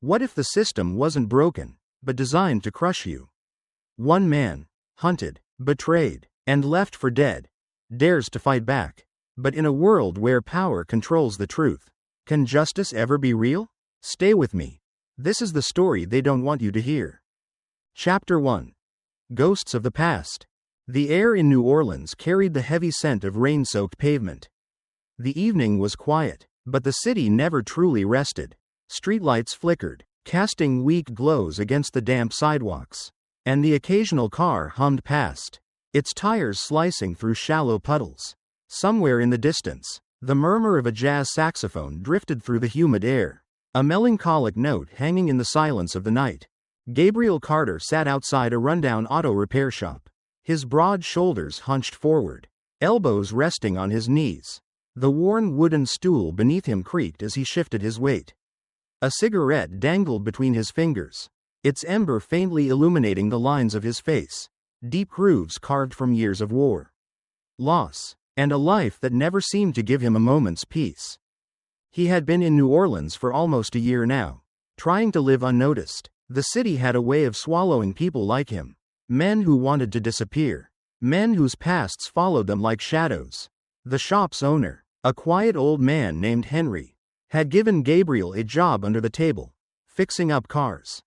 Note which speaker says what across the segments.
Speaker 1: What if the system wasn't broken, but designed to crush you? One man, hunted, betrayed, and left for dead, dares to fight back. But in a world where power controls the truth, can justice ever be real? Stay with me. This is the story they don't want you to hear. Chapter 1. Ghosts of the Past. The air in New Orleans carried the heavy scent of rain-soaked pavement. The evening was quiet, but the city never truly rested. Streetlights flickered, casting weak glows against the damp sidewalks, and the occasional car hummed past, its tires slicing through shallow puddles. Somewhere in the distance, the murmur of a jazz saxophone drifted through the humid air, a melancholic note hanging in the silence of the night. Gabriel Carter sat outside a rundown auto repair shop, his broad shoulders hunched forward, elbows resting on his knees. The worn wooden stool beneath him creaked as he shifted his weight. A cigarette dangled between his fingers, its ember faintly illuminating the lines of his face, deep grooves carved from years of war, loss, and a life that never seemed to give him a moment's peace. He had been in New Orleans for almost a year now, trying to live unnoticed. The city had a way of swallowing people like him, men who wanted to disappear, men whose pasts followed them like shadows. The shop's owner, a quiet old man named Henry, had given Gabriel a job under the table, fixing up cars.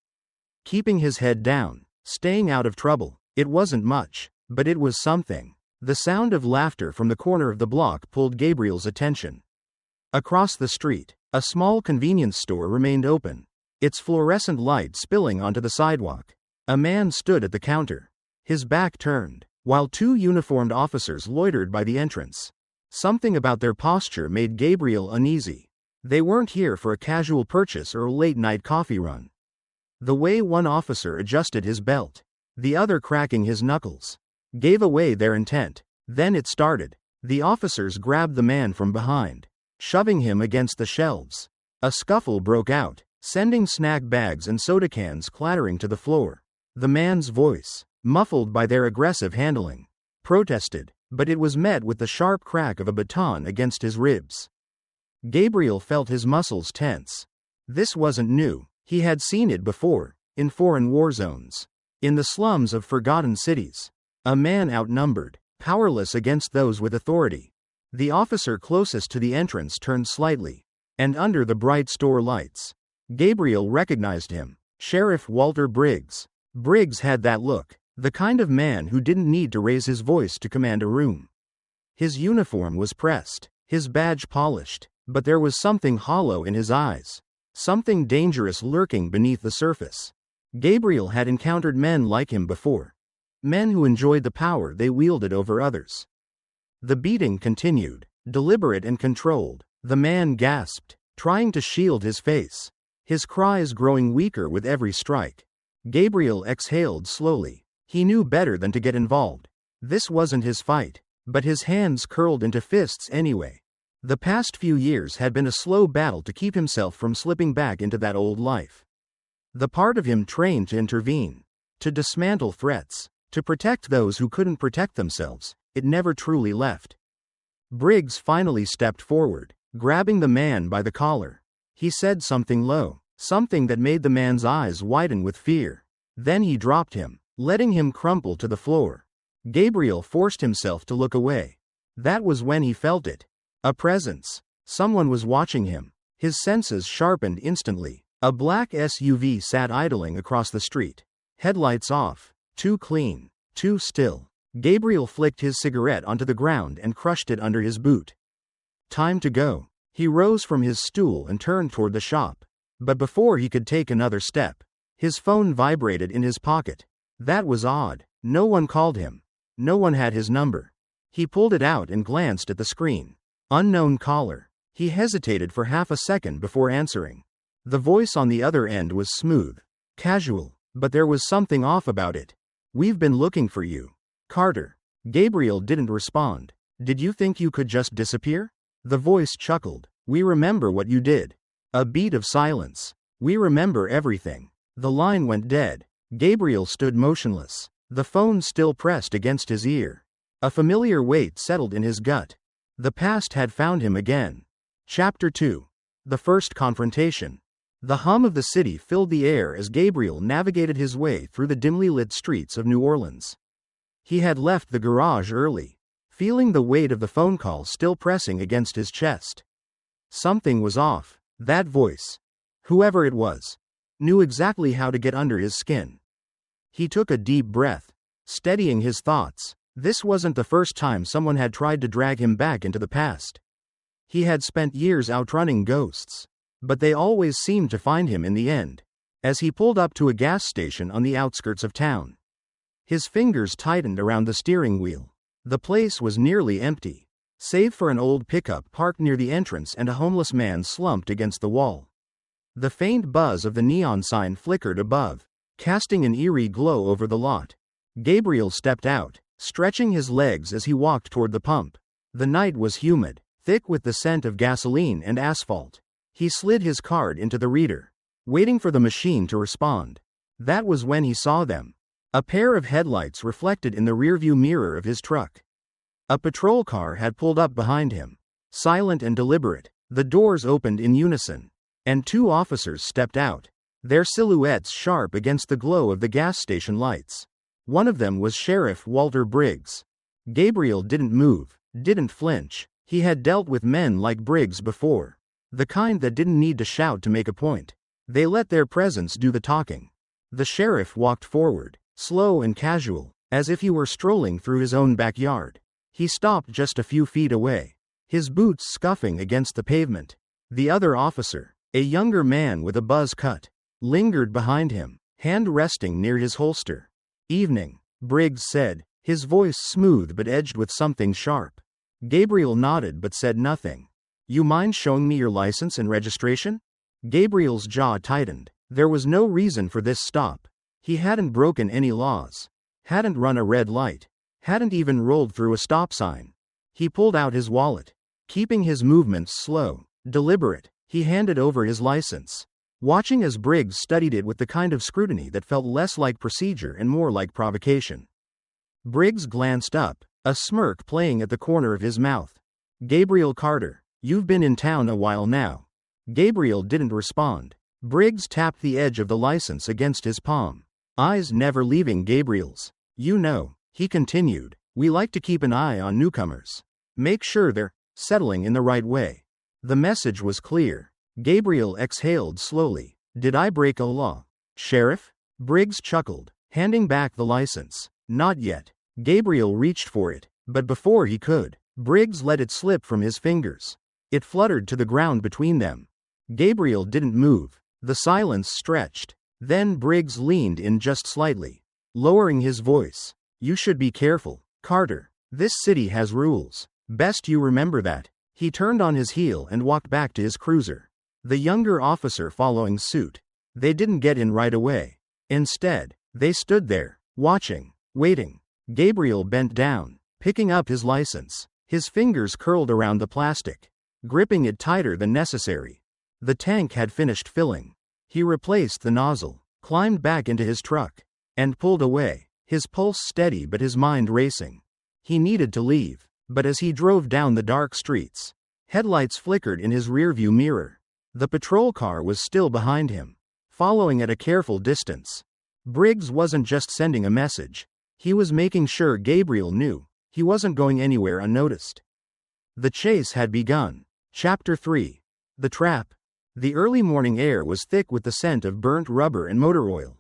Speaker 1: Keeping his head down, staying out of trouble. It wasn't much, but it was something. The sound of laughter from the corner of the block pulled Gabriel's attention. Across the street, a small convenience store remained open, its fluorescent light spilling onto the sidewalk. A man stood at the counter, his back turned, while two uniformed officers loitered by the entrance. Something about their posture made Gabriel uneasy. They weren't here for a casual purchase or a late-night coffee run. The way one officer adjusted his belt, the other cracking his knuckles, gave away their intent. Then it started. The officers grabbed the man from behind, shoving him against the shelves. A scuffle broke out, sending snack bags and soda cans clattering to the floor. The man's voice, muffled by their aggressive handling, protested, but it was met with the sharp crack of a baton against his ribs. Gabriel felt his muscles tense. This wasn't new. He had seen it before, in foreign war zones, in the slums of forgotten cities. A man outnumbered, powerless against those with authority. The officer closest to the entrance turned slightly, and under the bright store lights, Gabriel recognized him. Sheriff Walter Briggs. Briggs had that look, the kind of man who didn't need to raise his voice to command a room. His uniform was pressed, his badge polished, but there was something hollow in his eyes, something dangerous lurking beneath the surface. Gabriel had encountered men like him before, men who enjoyed the power they wielded over others. The beating continued, deliberate and controlled. The man gasped, trying to shield his face, his cries growing weaker with every strike. Gabriel exhaled slowly. He knew better than to get involved. This wasn't his fight, but his hands curled into fists anyway. The past few years had been a slow battle to keep himself from slipping back into that old life. The part of him trained to intervene, to dismantle threats, to protect those who couldn't protect themselves, it never truly left. Briggs finally stepped forward, grabbing the man by the collar. He said something low, something that made the man's eyes widen with fear. Then he dropped him, letting him crumple to the floor. Gabriel forced himself to look away. That was when he felt it. A presence. Someone was watching him. His senses sharpened instantly. A black SUV sat idling across the street. Headlights off. Too clean. Too still. Gabriel flicked his cigarette onto the ground and crushed it under his boot. Time to go. He rose from his stool and turned toward the shop. But before he could take another step, his phone vibrated in his pocket. That was odd. No one called him. No one had his number. He pulled it out and glanced at the screen. Unknown caller. He hesitated for half a second before answering. The voice on the other end was smooth, casual, but there was something off about it. "We've been looking for you, Carter." Gabriel didn't respond. "Did you think you could just disappear?" The voice chuckled. "We remember what you did." A beat of silence. "We remember everything." The line went dead. Gabriel stood motionless, the phone still pressed against his ear. A familiar weight settled in his gut. The past had found him again. Chapter 2. The First Confrontation. The hum of the city filled the air as Gabriel navigated his way through the dimly lit streets of New Orleans. He had left the garage early, feeling the weight of the phone call still pressing against his chest. Something was off. That voice, whoever it was, knew exactly how to get under his skin. He took a deep breath, steadying his thoughts. This wasn't the first time someone had tried to drag him back into the past. He had spent years outrunning ghosts, but they always seemed to find him in the end. As he pulled up to a gas station on the outskirts of town, his fingers tightened around the steering wheel. The place was nearly empty, save for an old pickup parked near the entrance and a homeless man slumped against the wall. The faint buzz of the neon sign flickered above, casting an eerie glow over the lot. Gabriel stepped out, stretching his legs as he walked toward the pump. The night was humid, thick with the scent of gasoline and asphalt. He slid his card into the reader, waiting for the machine to respond. That was when he saw them. A pair of headlights reflected in the rearview mirror of his truck. A patrol car had pulled up behind him, silent and deliberate. The doors opened in unison, and two officers stepped out, their silhouettes sharp against the glow of the gas station lights. One of them was Sheriff Walter Briggs. Gabriel didn't move, didn't flinch. He had dealt with men like Briggs before, the kind that didn't need to shout to make a point. They let their presence do the talking. The sheriff walked forward, slow and casual, as if he were strolling through his own backyard. He stopped just a few feet away, his boots scuffing against the pavement. The other officer, a younger man with a buzz cut, lingered behind him, hand resting near his holster. "Evening," Briggs said, his voice smooth but edged with something sharp. Gabriel nodded but said nothing. "You mind showing me your license and registration?" Gabriel's jaw tightened. There was no reason for this stop. He hadn't broken any laws, hadn't run a red light, hadn't even rolled through a stop sign. He pulled out his wallet, keeping his movements slow, deliberate. He handed over his license, watching as Briggs studied it with the kind of scrutiny that felt less like procedure and more like provocation. Briggs glanced up, a smirk playing at the corner of his mouth. "Gabriel Carter, you've been in town a while now." Gabriel didn't respond. Briggs tapped the edge of the license against his palm, eyes never leaving Gabriel's. "You know," he continued, "we like to keep an eye on newcomers. Make sure they're settling in the right way." The message was clear. Gabriel exhaled slowly. "Did I break a law, Sheriff?" Briggs chuckled, handing back the license. "Not yet." Gabriel reached for it, but before he could, Briggs let it slip from his fingers. It fluttered to the ground between them. Gabriel didn't move. The silence stretched. Then Briggs leaned in just slightly, lowering his voice. "You should be careful, Carter. This city has rules. Best you remember that." He turned on his heel and walked back to his cruiser, the younger officer following suit. They didn't get in right away. Instead, they stood there, watching, waiting. Gabriel bent down, picking up his license. His fingers curled around the plastic, gripping it tighter than necessary. The tank had finished filling. He replaced the nozzle, climbed back into his truck, and pulled away, his pulse steady but his mind racing. He needed to leave, but as he drove down the dark streets, headlights flickered in his rearview mirror. The patrol car was still behind him, following at a careful distance. Briggs wasn't just sending a message. He was making sure Gabriel knew he wasn't going anywhere unnoticed. The chase had begun. Chapter 3. The Trap. The early morning air was thick with the scent of burnt rubber and motor oil.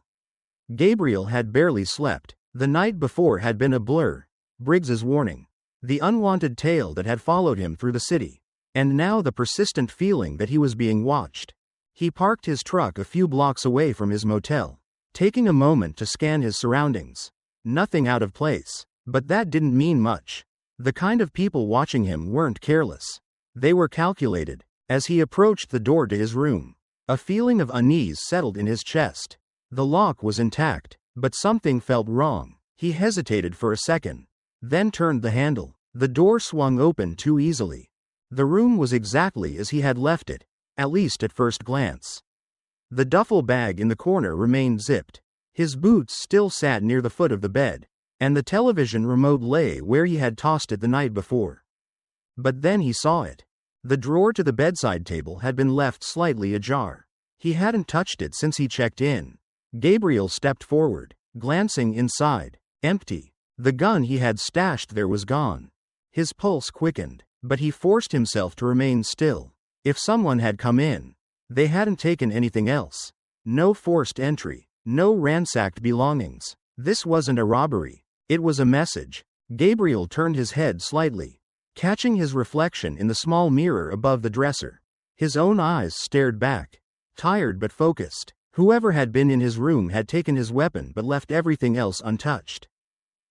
Speaker 1: Gabriel had barely slept. The night before had been a blur. Briggs's warning, the unwanted tale that had followed him through the city, and now the persistent feeling that he was being watched. He parked his truck a few blocks away from his motel, taking a moment to scan his surroundings. Nothing out of place, but that didn't mean much. The kind of people watching him weren't careless. They were calculated. As he approached the door to his room, a feeling of unease settled in his chest. The lock was intact, but something felt wrong. He hesitated for a second, then turned the handle. The door swung open too easily. The room was exactly as he had left it, at least at first glance. The duffel bag in the corner remained zipped. His boots still sat near the foot of the bed, and the television remote lay where he had tossed it the night before. But then he saw it. The drawer to the bedside table had been left slightly ajar. He hadn't touched it since he checked in. Gabriel stepped forward, glancing inside. Empty. The gun he had stashed there was gone. His pulse quickened, but he forced himself to remain still. If someone had come in, they hadn't taken anything else. No forced entry, no ransacked belongings. This wasn't a robbery. It was a message. Gabriel turned his head slightly, catching his reflection in the small mirror above the dresser. His own eyes stared back, tired but focused. Whoever had been in his room had taken his weapon but left everything else untouched.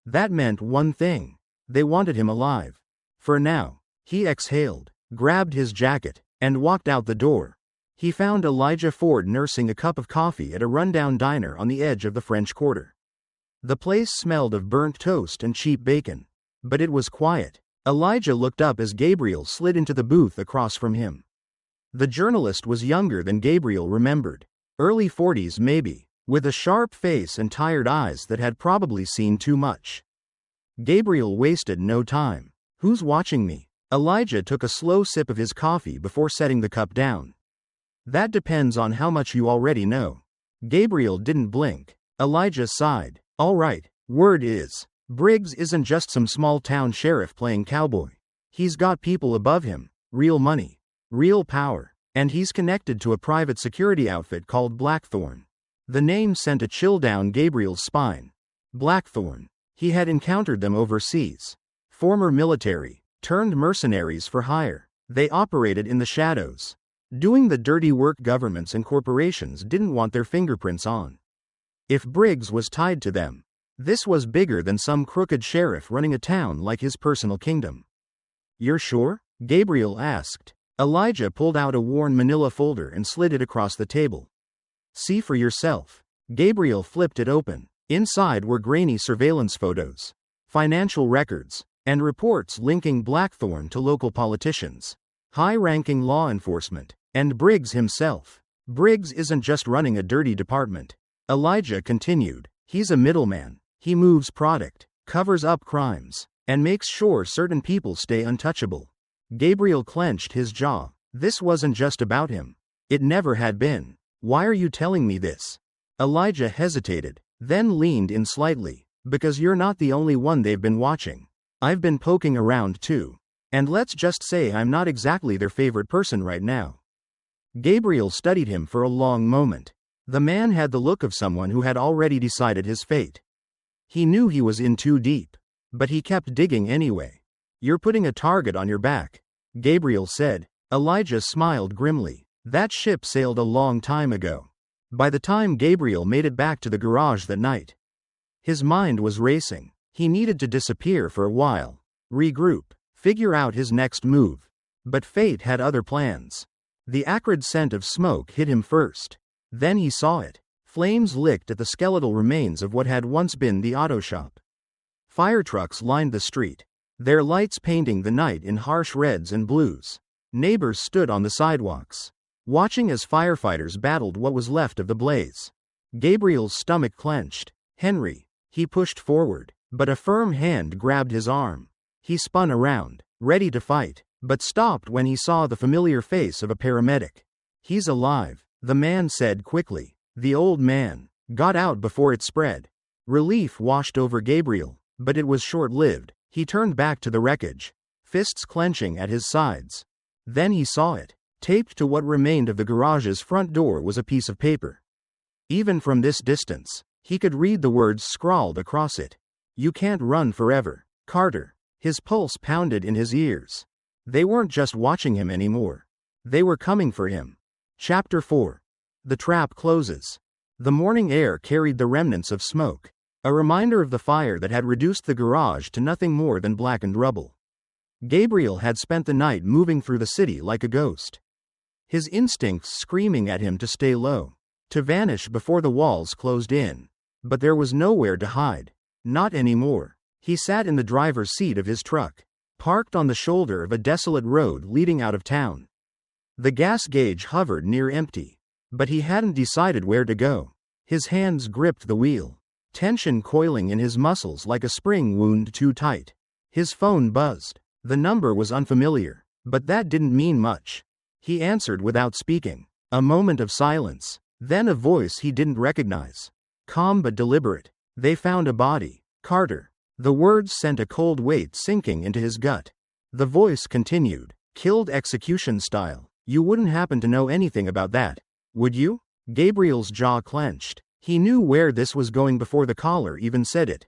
Speaker 1: That meant one thing. They wanted him alive. For now. He exhaled, grabbed his jacket, and walked out the door. He found Elijah Ford nursing a cup of coffee at a rundown diner on the edge of the French Quarter. The place smelled of burnt toast and cheap bacon. But it was quiet. Elijah looked up as Gabriel slid into the booth across from him. The journalist was younger than Gabriel remembered. Early 40s maybe, with a sharp face and tired eyes that had probably seen too much. Gabriel wasted no time. Who's watching me? Elijah took a slow sip of his coffee before setting the cup down. That depends on how much you already know. Gabriel didn't blink. Elijah sighed. All right, word is, Briggs isn't just some small-town sheriff playing cowboy. He's got people above him, real money, real power, and he's connected to a private security outfit called Blackthorn. The name sent a chill down Gabriel's spine. Blackthorn. He had encountered them overseas. Former military, turned mercenaries for hire. They operated in the shadows, doing the dirty work governments and corporations didn't want their fingerprints on. If Briggs was tied to them, this was bigger than some crooked sheriff running a town like his personal kingdom. You're sure? Gabriel asked. Elijah pulled out a worn manila folder and slid it across the table. See for yourself. Gabriel flipped it open. Inside were grainy surveillance photos, financial records, and reports linking Blackthorn to local politicians, high-ranking law enforcement, and Briggs himself. Briggs isn't just running a dirty department. Elijah continued. He's a middleman. He moves product, covers up crimes, and makes sure certain people stay untouchable. Gabriel clenched his jaw. This wasn't just about him. It never had been. Why are you telling me this? Elijah hesitated, then leaned in slightly. Because you're not the only one they've been watching. I've been poking around too. And let's just say I'm not exactly their favorite person right now. Gabriel studied him for a long moment. The man had the look of someone who had already decided his fate. He knew he was in too deep, but he kept digging anyway. You're putting a target on your back, Gabriel said. Elijah smiled grimly. That ship sailed a long time ago. By the time Gabriel made it back to the garage that night, his mind was racing. He needed to disappear for a while, regroup, figure out his next move. But fate had other plans. The acrid scent of smoke hit him first. Then he saw it. Flames licked at the skeletal remains of what had once been the auto shop. Fire trucks lined the street, their lights painting the night in harsh reds and blues. Neighbors stood on the sidewalks, watching as firefighters battled what was left of the blaze. Gabriel's stomach clenched. Henry. He pushed forward, but a firm hand grabbed his arm. He spun around, ready to fight, but stopped when he saw the familiar face of a paramedic. He's alive, the man said quickly. The old man got out before it spread. Relief washed over Gabriel, but it was short-lived. He turned back to the wreckage, fists clenching at his sides. Then he saw it. Taped to what remained of the garage's front door was a piece of paper. Even from this distance, he could read the words scrawled across it. You can't run forever, Carter. His pulse pounded in his ears. They weren't just watching him anymore. They were coming for him. Chapter 4. The trap closes. The morning air carried the remnants of smoke, a reminder of the fire that had reduced the garage to nothing more than blackened rubble. Gabriel had spent the night moving through the city like a ghost, his instincts screaming at him to stay low, to vanish before the walls closed in. But there was nowhere to hide. Not anymore. He sat in the driver's seat of his truck, parked on the shoulder of a desolate road leading out of town. The gas gauge hovered near empty, but he hadn't decided where to go. His hands gripped the wheel, tension coiling in his muscles like a spring wound too tight. His phone buzzed. The number was unfamiliar, but that didn't mean much. He answered without speaking. A moment of silence. Then a voice he didn't recognize. Calm but deliberate. "They found a body, Carter." The words sent a cold weight sinking into his gut. The voice continued, "Killed execution style. You wouldn't happen to know anything about that, would you?" Gabriel's jaw clenched. He knew where this was going before the caller even said it.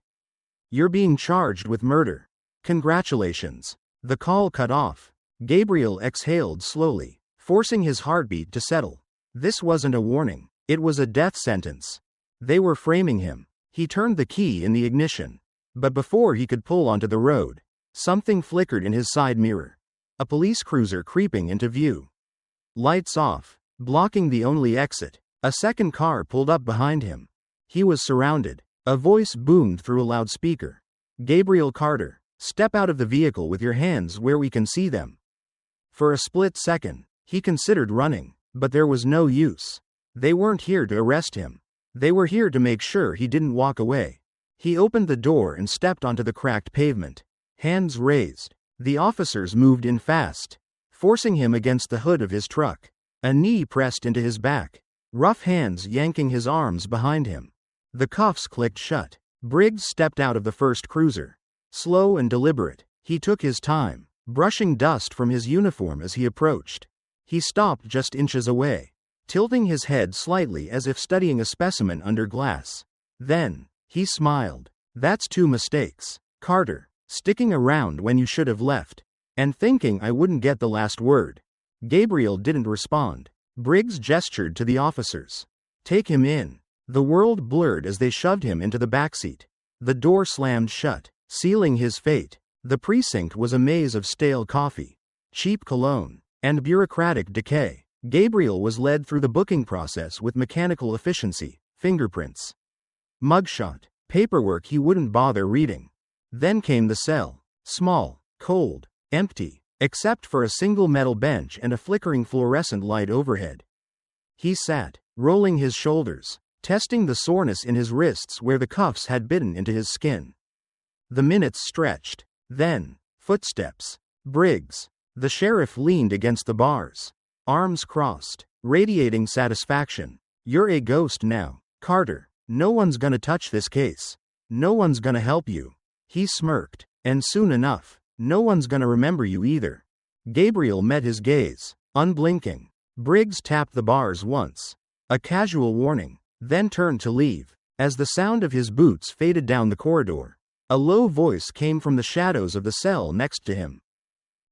Speaker 1: "You're being charged with murder. Congratulations." The call cut off. Gabriel exhaled slowly, forcing his heartbeat to settle. This wasn't a warning. It was a death sentence. They were framing him. He turned the key in the ignition. But before he could pull onto the road, something flickered in his side mirror. A police cruiser creeping into view. Lights off, blocking the only exit. A second car pulled up behind him. He was surrounded. A voice boomed through a loudspeaker. "Gabriel Carter, step out of the vehicle with your hands where we can see them." For a split second, he considered running, but there was no use. They weren't here to arrest him. They were here to make sure he didn't walk away. He opened the door and stepped onto the cracked pavement. Hands raised. The officers moved in fast, forcing him against the hood of his truck. A knee pressed into his back. Rough hands yanking his arms behind him. The cuffs clicked shut. Briggs stepped out of the first cruiser. Slow and deliberate, he took his time, brushing dust from his uniform as he approached. He stopped just inches away, tilting his head slightly as if studying a specimen under glass. Then, he smiled. "That's 2 mistakes, Carter. Sticking around when you should have left. And thinking I wouldn't get the last word." Gabriel didn't respond. Briggs gestured to the officers. "Take him in." The world blurred as they shoved him into the backseat. The door slammed shut, sealing his fate. The precinct was a maze of stale coffee, cheap cologne, and bureaucratic decay. Gabriel was led through the booking process with mechanical efficiency, fingerprints, mugshot, paperwork he wouldn't bother reading. Then came the cell. Small, cold, empty, except for a single metal bench and a flickering fluorescent light overhead. He sat, rolling his shoulders, testing the soreness in his wrists where the cuffs had bitten into his skin. The minutes stretched. Then, footsteps. Briggs. The sheriff leaned against the bars, arms crossed, radiating satisfaction. "You're a ghost now, Carter. No one's gonna touch this case. No one's gonna help you." He smirked. "And soon enough, no one's gonna remember you either." Gabriel met his gaze, unblinking. Briggs tapped the bars once. A casual warning, then turned to leave. As the sound of his boots faded down the corridor, a low voice came from the shadows of the cell next to him.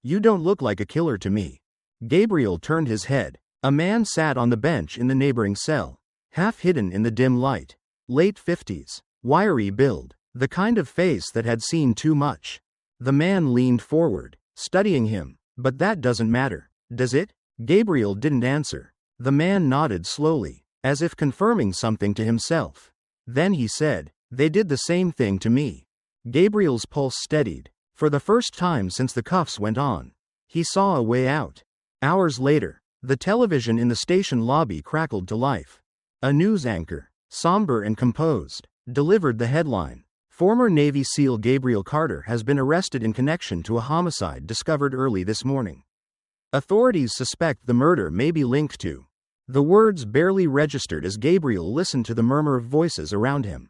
Speaker 1: "You don't look like a killer to me." Gabriel turned his head. A man sat on the bench in the neighboring cell, half hidden in the dim light. Late 50s, wiry build, the kind of face that had seen too much. The man leaned forward, studying him. "But that doesn't matter, does it?" Gabriel didn't answer. The man nodded slowly, as if confirming something to himself. Then he said, "They did the same thing to me." Gabriel's pulse steadied. For the first time since the cuffs went on, he saw a way out. Hours later, the television in the station lobby crackled to life. A news anchor, somber and composed, delivered the headline: "Former Navy SEAL Gabriel Carter has been arrested in connection to a homicide discovered early this morning. Authorities suspect the murder may be linked to." The words barely registered as Gabriel listened to the murmur of voices around him.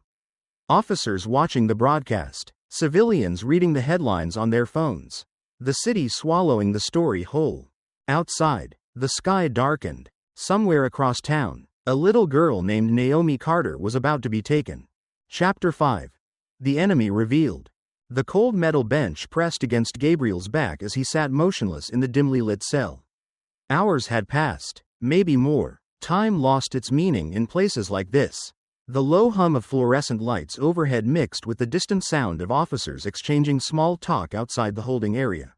Speaker 1: Officers watching the broadcast, civilians reading the headlines on their phones, the city swallowing the story whole. Outside, the sky darkened. Somewhere across town, a little girl named Naomi Carter was about to be taken. Chapter 5. The enemy revealed. The cold metal bench pressed against Gabriel's back as he sat motionless in the dimly lit cell. Hours had passed, maybe more. Time lost its meaning in places like this. The low hum of fluorescent lights overhead mixed with the distant sound of officers exchanging small talk outside the holding area.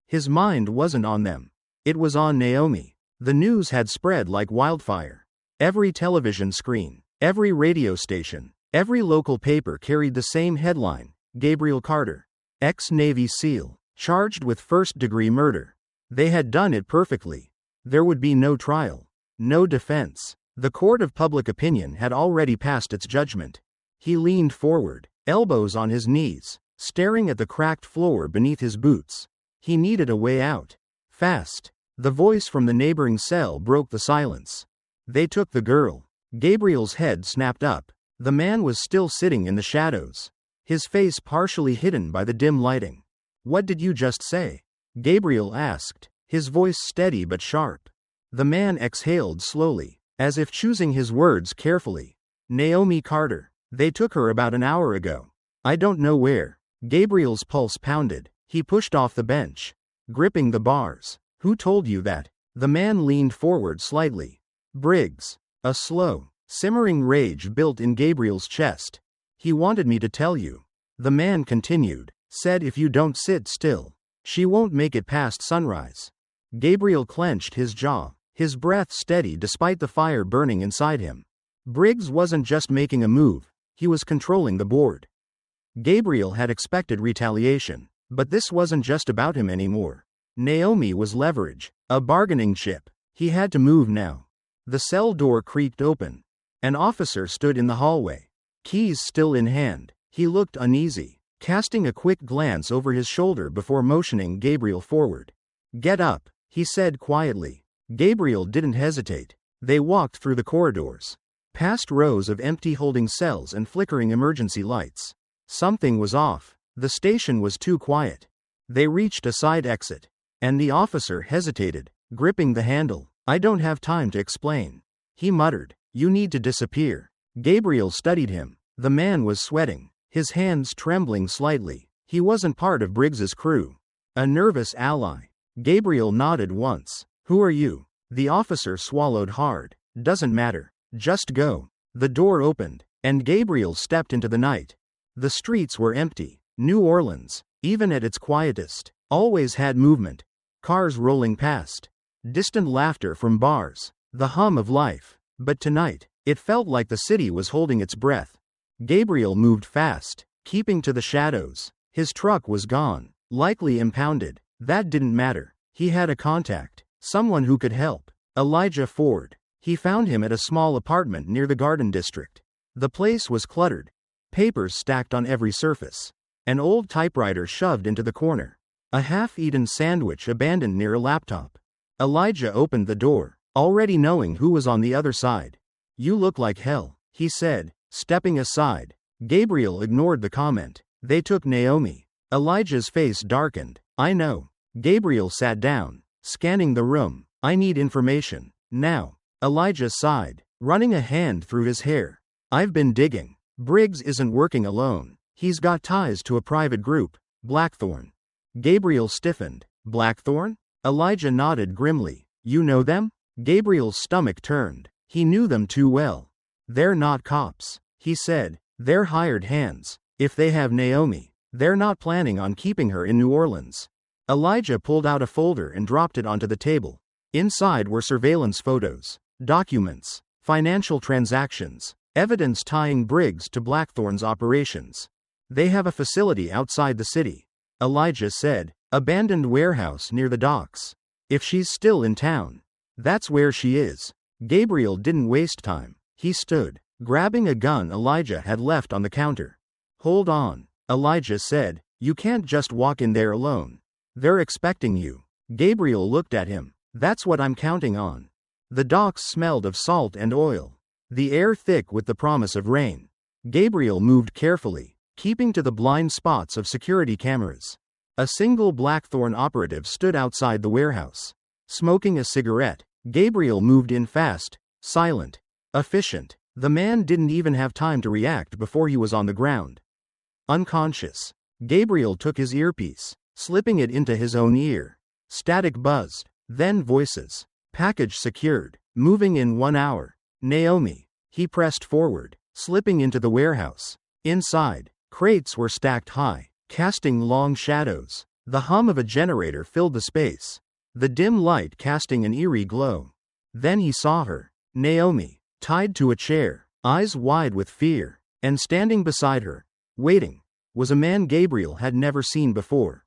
Speaker 1: His mind wasn't on them. It was on Naomi. The news had spread like wildfire. Every television screen, every radio station, every local paper carried the same headline: Gabriel Carter, ex-Navy SEAL, charged with first-degree murder. They had done it perfectly. There would be no trial, no defense. The court of public opinion had already passed its judgment. He leaned forward, elbows on his knees, staring at the cracked floor beneath his boots. He needed a way out. Fast. The voice from the neighboring cell broke the silence. They took the girl. Gabriel's head snapped up. The man was still sitting in the shadows, his face partially hidden by the dim lighting. What did you just say? Gabriel asked, his voice steady but sharp. The man exhaled slowly, as if choosing his words carefully. Naomi Carter. They took her about an hour ago. I don't know where. Gabriel's pulse pounded. He pushed off the bench, gripping the bars. Who told you that? The man leaned forward slightly. Briggs. A slow, simmering rage built in Gabriel's chest. He wanted me to tell you. The man continued. Said if you don't sit still, she won't make it past sunrise. Gabriel clenched his jaw, his breath steady despite the fire burning inside him. Briggs wasn't just making a move, he was controlling the board. Gabriel had expected retaliation, but this wasn't just about him anymore. Naomi was leverage, a bargaining chip. He had to move now. The cell door creaked open. An officer stood in the hallway, keys still in hand. He looked uneasy, casting a quick glance over his shoulder before motioning Gabriel forward. Get up, he said quietly. Gabriel didn't hesitate. They walked through the corridors, past rows of empty holding cells and flickering emergency lights. Something was off. The station was too quiet. They reached a side exit, and the officer hesitated, gripping the handle. I don't have time to explain. He muttered. You need to disappear. Gabriel studied him. The man was sweating, his hands trembling slightly. He wasn't part of Briggs's crew. A nervous ally. Gabriel nodded once. Who are you? The officer swallowed hard. Doesn't matter. Just go. The door opened, and Gabriel stepped into the night. The streets were empty. New Orleans, even at its quietest, always had movement. Cars rolling past. Distant laughter from bars. The hum of life. But tonight, it felt like the city was holding its breath. Gabriel moved fast, keeping to the shadows. His truck was gone, likely impounded. That didn't matter. He had a contact, someone who could help. Elijah Ford. He found him at a small apartment near the Garden District. The place was cluttered, papers stacked on every surface, an old typewriter shoved into the corner, a half-eaten sandwich abandoned near a laptop. Elijah opened the door, already knowing who was on the other side. You look like hell, he said, stepping aside. Gabriel ignored the comment. They took Naomi. Elijah's face darkened. I know. Gabriel sat down, scanning the room. I need information. Now. Elijah sighed, running a hand through his hair. I've been digging. Briggs isn't working alone. He's got ties to a private group, Blackthorn. Gabriel stiffened. Blackthorn? Elijah nodded grimly. You know them? Gabriel's stomach turned. He knew them too well. They're not cops, he said. They're hired hands. If they have Naomi, they're not planning on keeping her in New Orleans. Elijah pulled out a folder and dropped it onto the table. Inside were surveillance photos, documents, financial transactions, evidence tying Briggs to Blackthorn's operations. They have a facility outside the city, Elijah said. Abandoned warehouse near the docks. If she's still in town, that's where she is. Gabriel didn't waste time. He stood, grabbing a gun Elijah had left on the counter. Hold on, Elijah said. You can't just walk in there alone. They're expecting you. Gabriel looked at him. That's what I'm counting on. The docks smelled of salt and oil, the air thick with the promise of rain. Gabriel moved carefully, keeping to the blind spots of security cameras. A single Blackthorn operative stood outside the warehouse, smoking a cigarette. Gabriel moved in fast, silent, efficient. The man didn't even have time to react before he was on the ground, unconscious. Gabriel took his earpiece, slipping it into his own ear. Static buzzed, then voices. Package secured, moving in 1 hour. Naomi. He pressed forward, slipping into the warehouse. Inside, crates were stacked high, casting long shadows. The hum of a generator filled the space, the dim light casting an eerie glow. Then he saw her, Naomi, tied to a chair, eyes wide with fear, and standing beside her, waiting, was a man Gabriel had never seen before.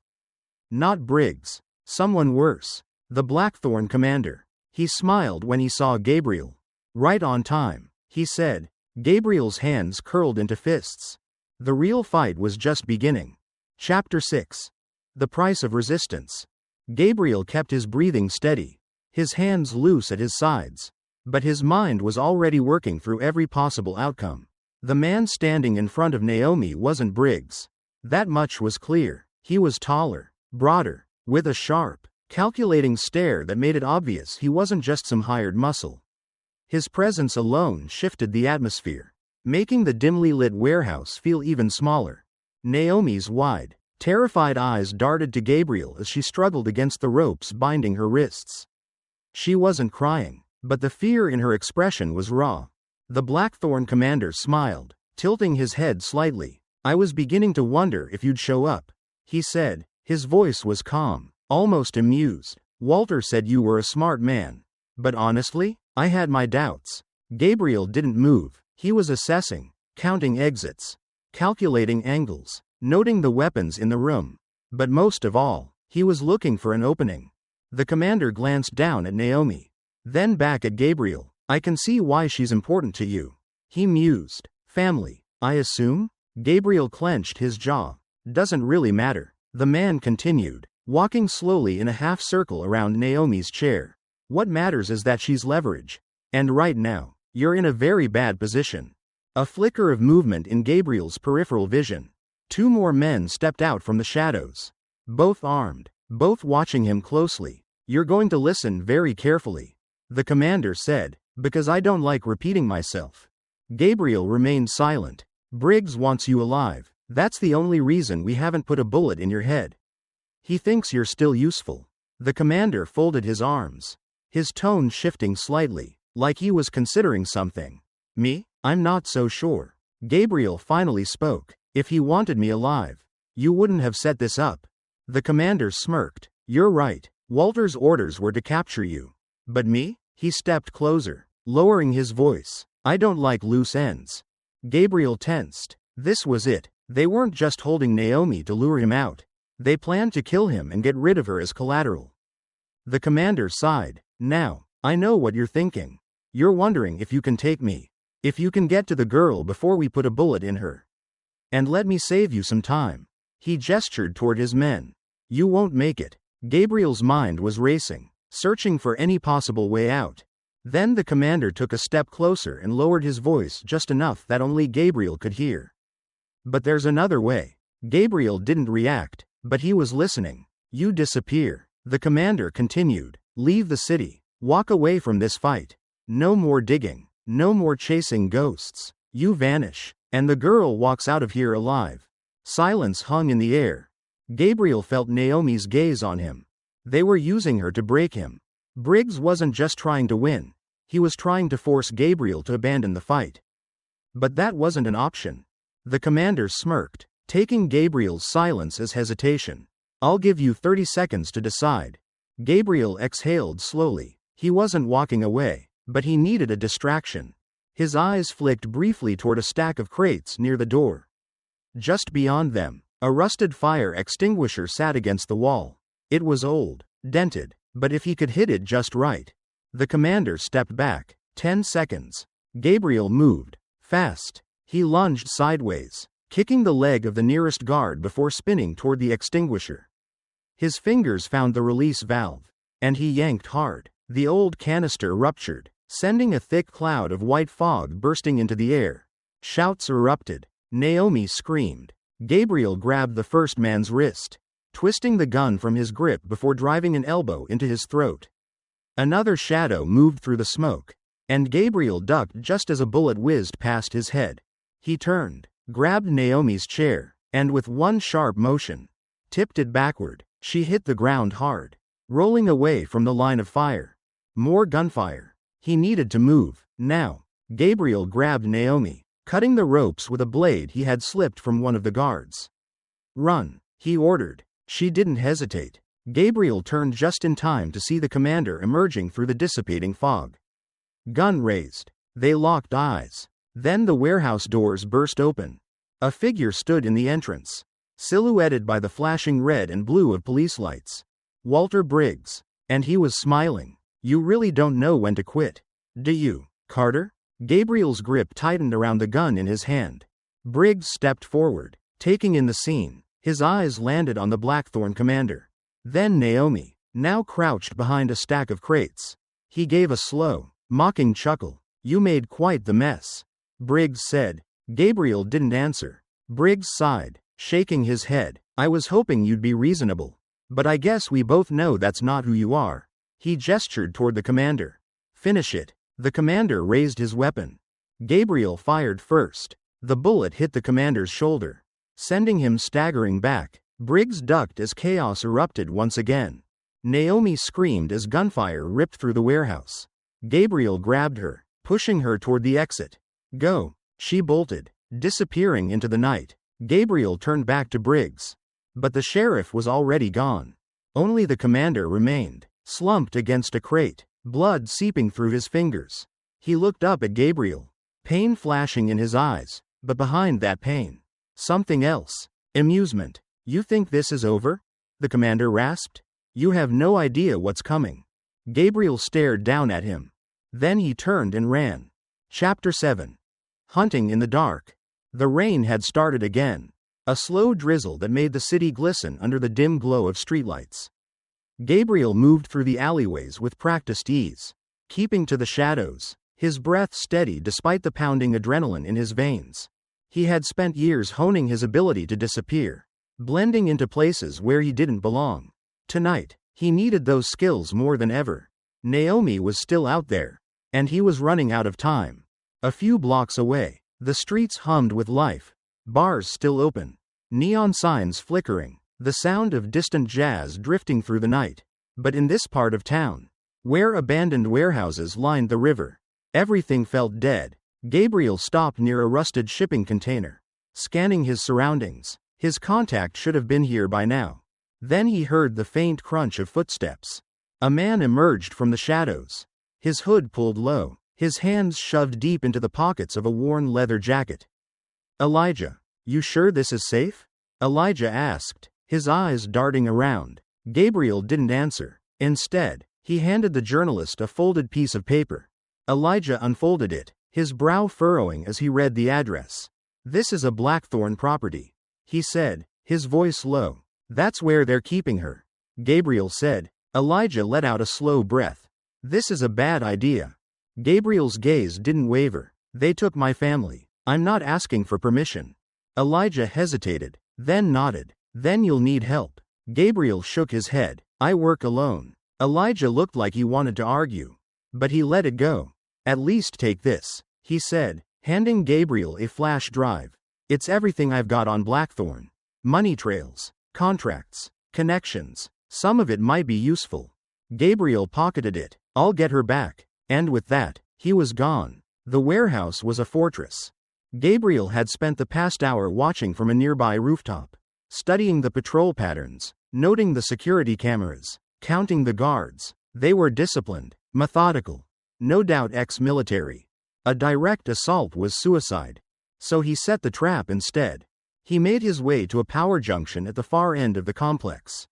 Speaker 1: Not Briggs, someone worse, the Blackthorn commander. He smiled when he saw Gabriel. Right on time, he said. Gabriel's hands curled into fists. The real fight was just beginning. Chapter 6. The Price of Resistance. Gabriel kept his breathing steady, his hands loose at his sides. But his mind was already working through every possible outcome. The man standing in front of Naomi wasn't Briggs. That much was clear. He was taller, broader, with a sharp, calculating stare that made it obvious he wasn't just some hired muscle. His presence alone shifted the atmosphere, making the dimly lit warehouse feel even smaller. Naomi's wide, terrified eyes darted to Gabriel as she struggled against the ropes binding her wrists. She wasn't crying, but the fear in her expression was raw. The Blackthorn commander smiled, tilting his head slightly. "I was beginning to wonder if you'd show up," he said. His voice was calm, almost amused. "Walter said you were a smart man. But honestly, I had my doubts." Gabriel didn't move. He was assessing, counting exits, calculating angles, noting the weapons in the room. But most of all, he was looking for an opening. The commander glanced down at Naomi, then back at Gabriel. "I can see why she's important to you," he mused. "Family, I assume?" Gabriel clenched his jaw. "Doesn't really matter," the man continued, walking slowly in a half-circle around Naomi's chair. "What matters is that she's leverage. And right now, you're in a very bad position." A flicker of movement in Gabriel's peripheral vision. Two more men stepped out from the shadows. Both armed, both watching him closely. "You're going to listen very carefully," the commander said, "because I don't like repeating myself." Gabriel remained silent. "Briggs wants you alive. That's the only reason we haven't put a bullet in your head. He thinks you're still useful." The commander folded his arms, his tone shifting slightly, like he was considering something. "Me? I'm not so sure." Gabriel finally spoke. "If he wanted me alive, you wouldn't have set this up." The commander smirked. "You're right. Walter's orders were to capture you. But me?" He stepped closer, lowering his voice. "I don't like loose ends." Gabriel tensed. This was it. They weren't just holding Naomi to lure him out. They planned to kill him and get rid of her as collateral. The commander sighed. "Now, I know what you're thinking. You're wondering if you can take me. If you can get to the girl before we put a bullet in her. And let me save you some time." He gestured toward his men. "You won't make it." Gabriel's mind was racing, searching for any possible way out. Then the commander took a step closer and lowered his voice just enough that only Gabriel could hear. "But there's another way." Gabriel didn't react, but he was listening. "You disappear," the commander continued. "Leave the city. Walk away from this fight. No more digging. No more chasing ghosts. You vanish, and the girl walks out of here alive." Silence hung in the air. Gabriel felt Naomi's gaze on him. They were using her to break him. Briggs wasn't just trying to win. He was trying to force Gabriel to abandon the fight. But that wasn't an option. The commander smirked, taking Gabriel's silence as hesitation. "I'll give you 30 seconds to decide." Gabriel exhaled slowly. He wasn't walking away, but he needed a distraction. His eyes flicked briefly toward a stack of crates near the door. Just beyond them, a rusted fire extinguisher sat against the wall. It was old, dented, but if he could hit it just right. The commander stepped back. 10 seconds. Gabriel moved. Fast. He lunged sideways, kicking the leg of the nearest guard before spinning toward the extinguisher. His fingers found the release valve, and he yanked hard. The old canister ruptured, sending a thick cloud of white fog bursting into the air. Shouts erupted. Naomi screamed. Gabriel grabbed the first man's wrist, twisting the gun from his grip before driving an elbow into his throat. Another shadow moved through the smoke, and Gabriel ducked just as a bullet whizzed past his head. He turned, grabbed Naomi's chair, and with one sharp motion, tipped it backward. She hit the ground hard, rolling away from the line of fire. More gunfire. He needed to move, now. Gabriel grabbed Naomi, cutting the ropes with a blade he had slipped from one of the guards. "Run," he ordered. She didn't hesitate. Gabriel turned just in time to see the commander emerging through the dissipating fog. Gun raised. They locked eyes. Then the warehouse doors burst open. A figure stood in the entrance, silhouetted by the flashing red and blue of police lights. Walter Briggs. And he was smiling. "You really don't know when to quit, do you, Carter?" Gabriel's grip tightened around the gun in his hand. Briggs stepped forward, taking in the scene. His eyes landed on the Blackthorn commander. Then Naomi. now crouched behind a stack of crates. He gave a slow, mocking chuckle. You made quite the mess, Briggs said. Gabriel didn't answer. Briggs sighed, shaking his head. I was hoping you'd be reasonable. But I guess we both know that's not who you are. He gestured toward the commander. Finish it. The commander raised his weapon. Gabriel fired first. The bullet hit the commander's shoulder, sending him staggering back. Briggs ducked as chaos erupted once again. Naomi screamed as gunfire ripped through the warehouse. Gabriel grabbed her, pushing her toward the exit. Go. She bolted, disappearing into the night. Gabriel turned back to Briggs. But the sheriff was already gone. Only the commander remained, slumped against a crate, blood seeping through his fingers. He looked up at Gabriel, pain flashing in his eyes, but behind that pain, something else. Amusement. You think this is over? The commander rasped. You have no idea what's coming. Gabriel stared down at him. Then he turned and ran. Chapter 7. Hunting in the dark. The rain had started again. A slow drizzle that made the city glisten under the dim glow of streetlights. Gabriel moved through the alleyways with practiced ease, keeping to the shadows, his breath steady despite the pounding adrenaline in his veins. He had spent years honing his ability to disappear, blending into places where he didn't belong. Tonight, he needed those skills more than ever. Naomi was still out there, and he was running out of time. A few blocks away, the streets hummed with life. Bars still open, neon signs flickering, the sound of distant jazz drifting through the night. But in this part of town, where abandoned warehouses lined the river, everything felt dead. Gabriel stopped near a rusted shipping container, scanning his surroundings. His contact should have been here by now. Then he heard the faint crunch of footsteps. A man emerged from the shadows, his hood pulled low, his hands shoved deep into the pockets of a worn leather jacket. Elijah, you sure this is safe? Elijah asked, his eyes darting around. Gabriel didn't answer. Instead, he handed the journalist a folded piece of paper. Elijah unfolded it, his brow furrowing as he read the address. This is a Blackthorn property, he said, his voice low. That's where they're keeping her, Gabriel said. Elijah let out a slow breath. This is a bad idea. Gabriel's gaze didn't waver. They took my family. I'm not asking for permission. Elijah hesitated, then nodded. Then you'll need help. Gabriel shook his head. I work alone. Elijah looked like he wanted to argue, but he let it go. At least take this, he said, handing Gabriel a flash drive. It's everything I've got on Blackthorn. Money trails, contracts, connections. Some of it might be useful. Gabriel pocketed it. I'll get her back. And with that, he was gone. The warehouse was a fortress. Gabriel had spent the past hour watching from a nearby rooftop, studying the patrol patterns, noting the security cameras, counting the guards. They were disciplined, methodical, no doubt ex-military. A direct assault was suicide, so he set the trap instead. He made his way to a power junction at the far end of the complex.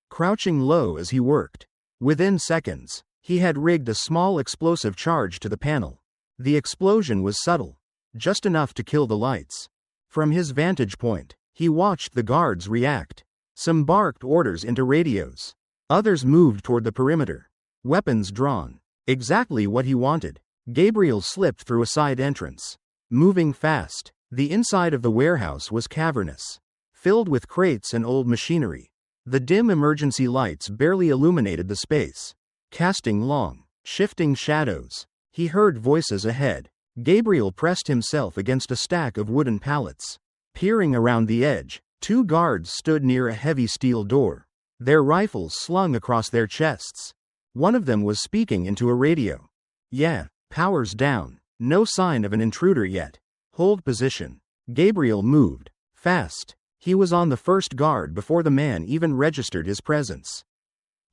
Speaker 1: Crouching low as he worked, within seconds, he had rigged a small explosive charge to the panel. The explosion was subtle, just enough to kill the lights. From his vantage point, he watched the guards react. Some barked orders into radios. Others moved toward the perimeter, weapons drawn. Exactly what he wanted. Gabriel slipped through a side entrance, moving fast. The inside of the warehouse was cavernous, filled with crates and old machinery. The dim emergency lights barely illuminated the space, casting long, shifting shadows. He heard voices ahead. Gabriel pressed himself against a stack of wooden pallets. Peering around the edge, two guards stood near a heavy steel door, their rifles slung across their chests. One of them was speaking into a radio. Yeah, power's down. No sign of an intruder yet. Hold position. Gabriel moved, fast. He was on the first guard before the man even registered his presence.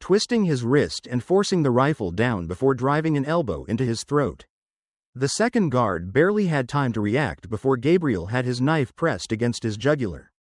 Speaker 1: Twisting his wrist and forcing the rifle down before driving an elbow into his throat. The second guard barely had time to react before Gabriel had his knife pressed against his jugular.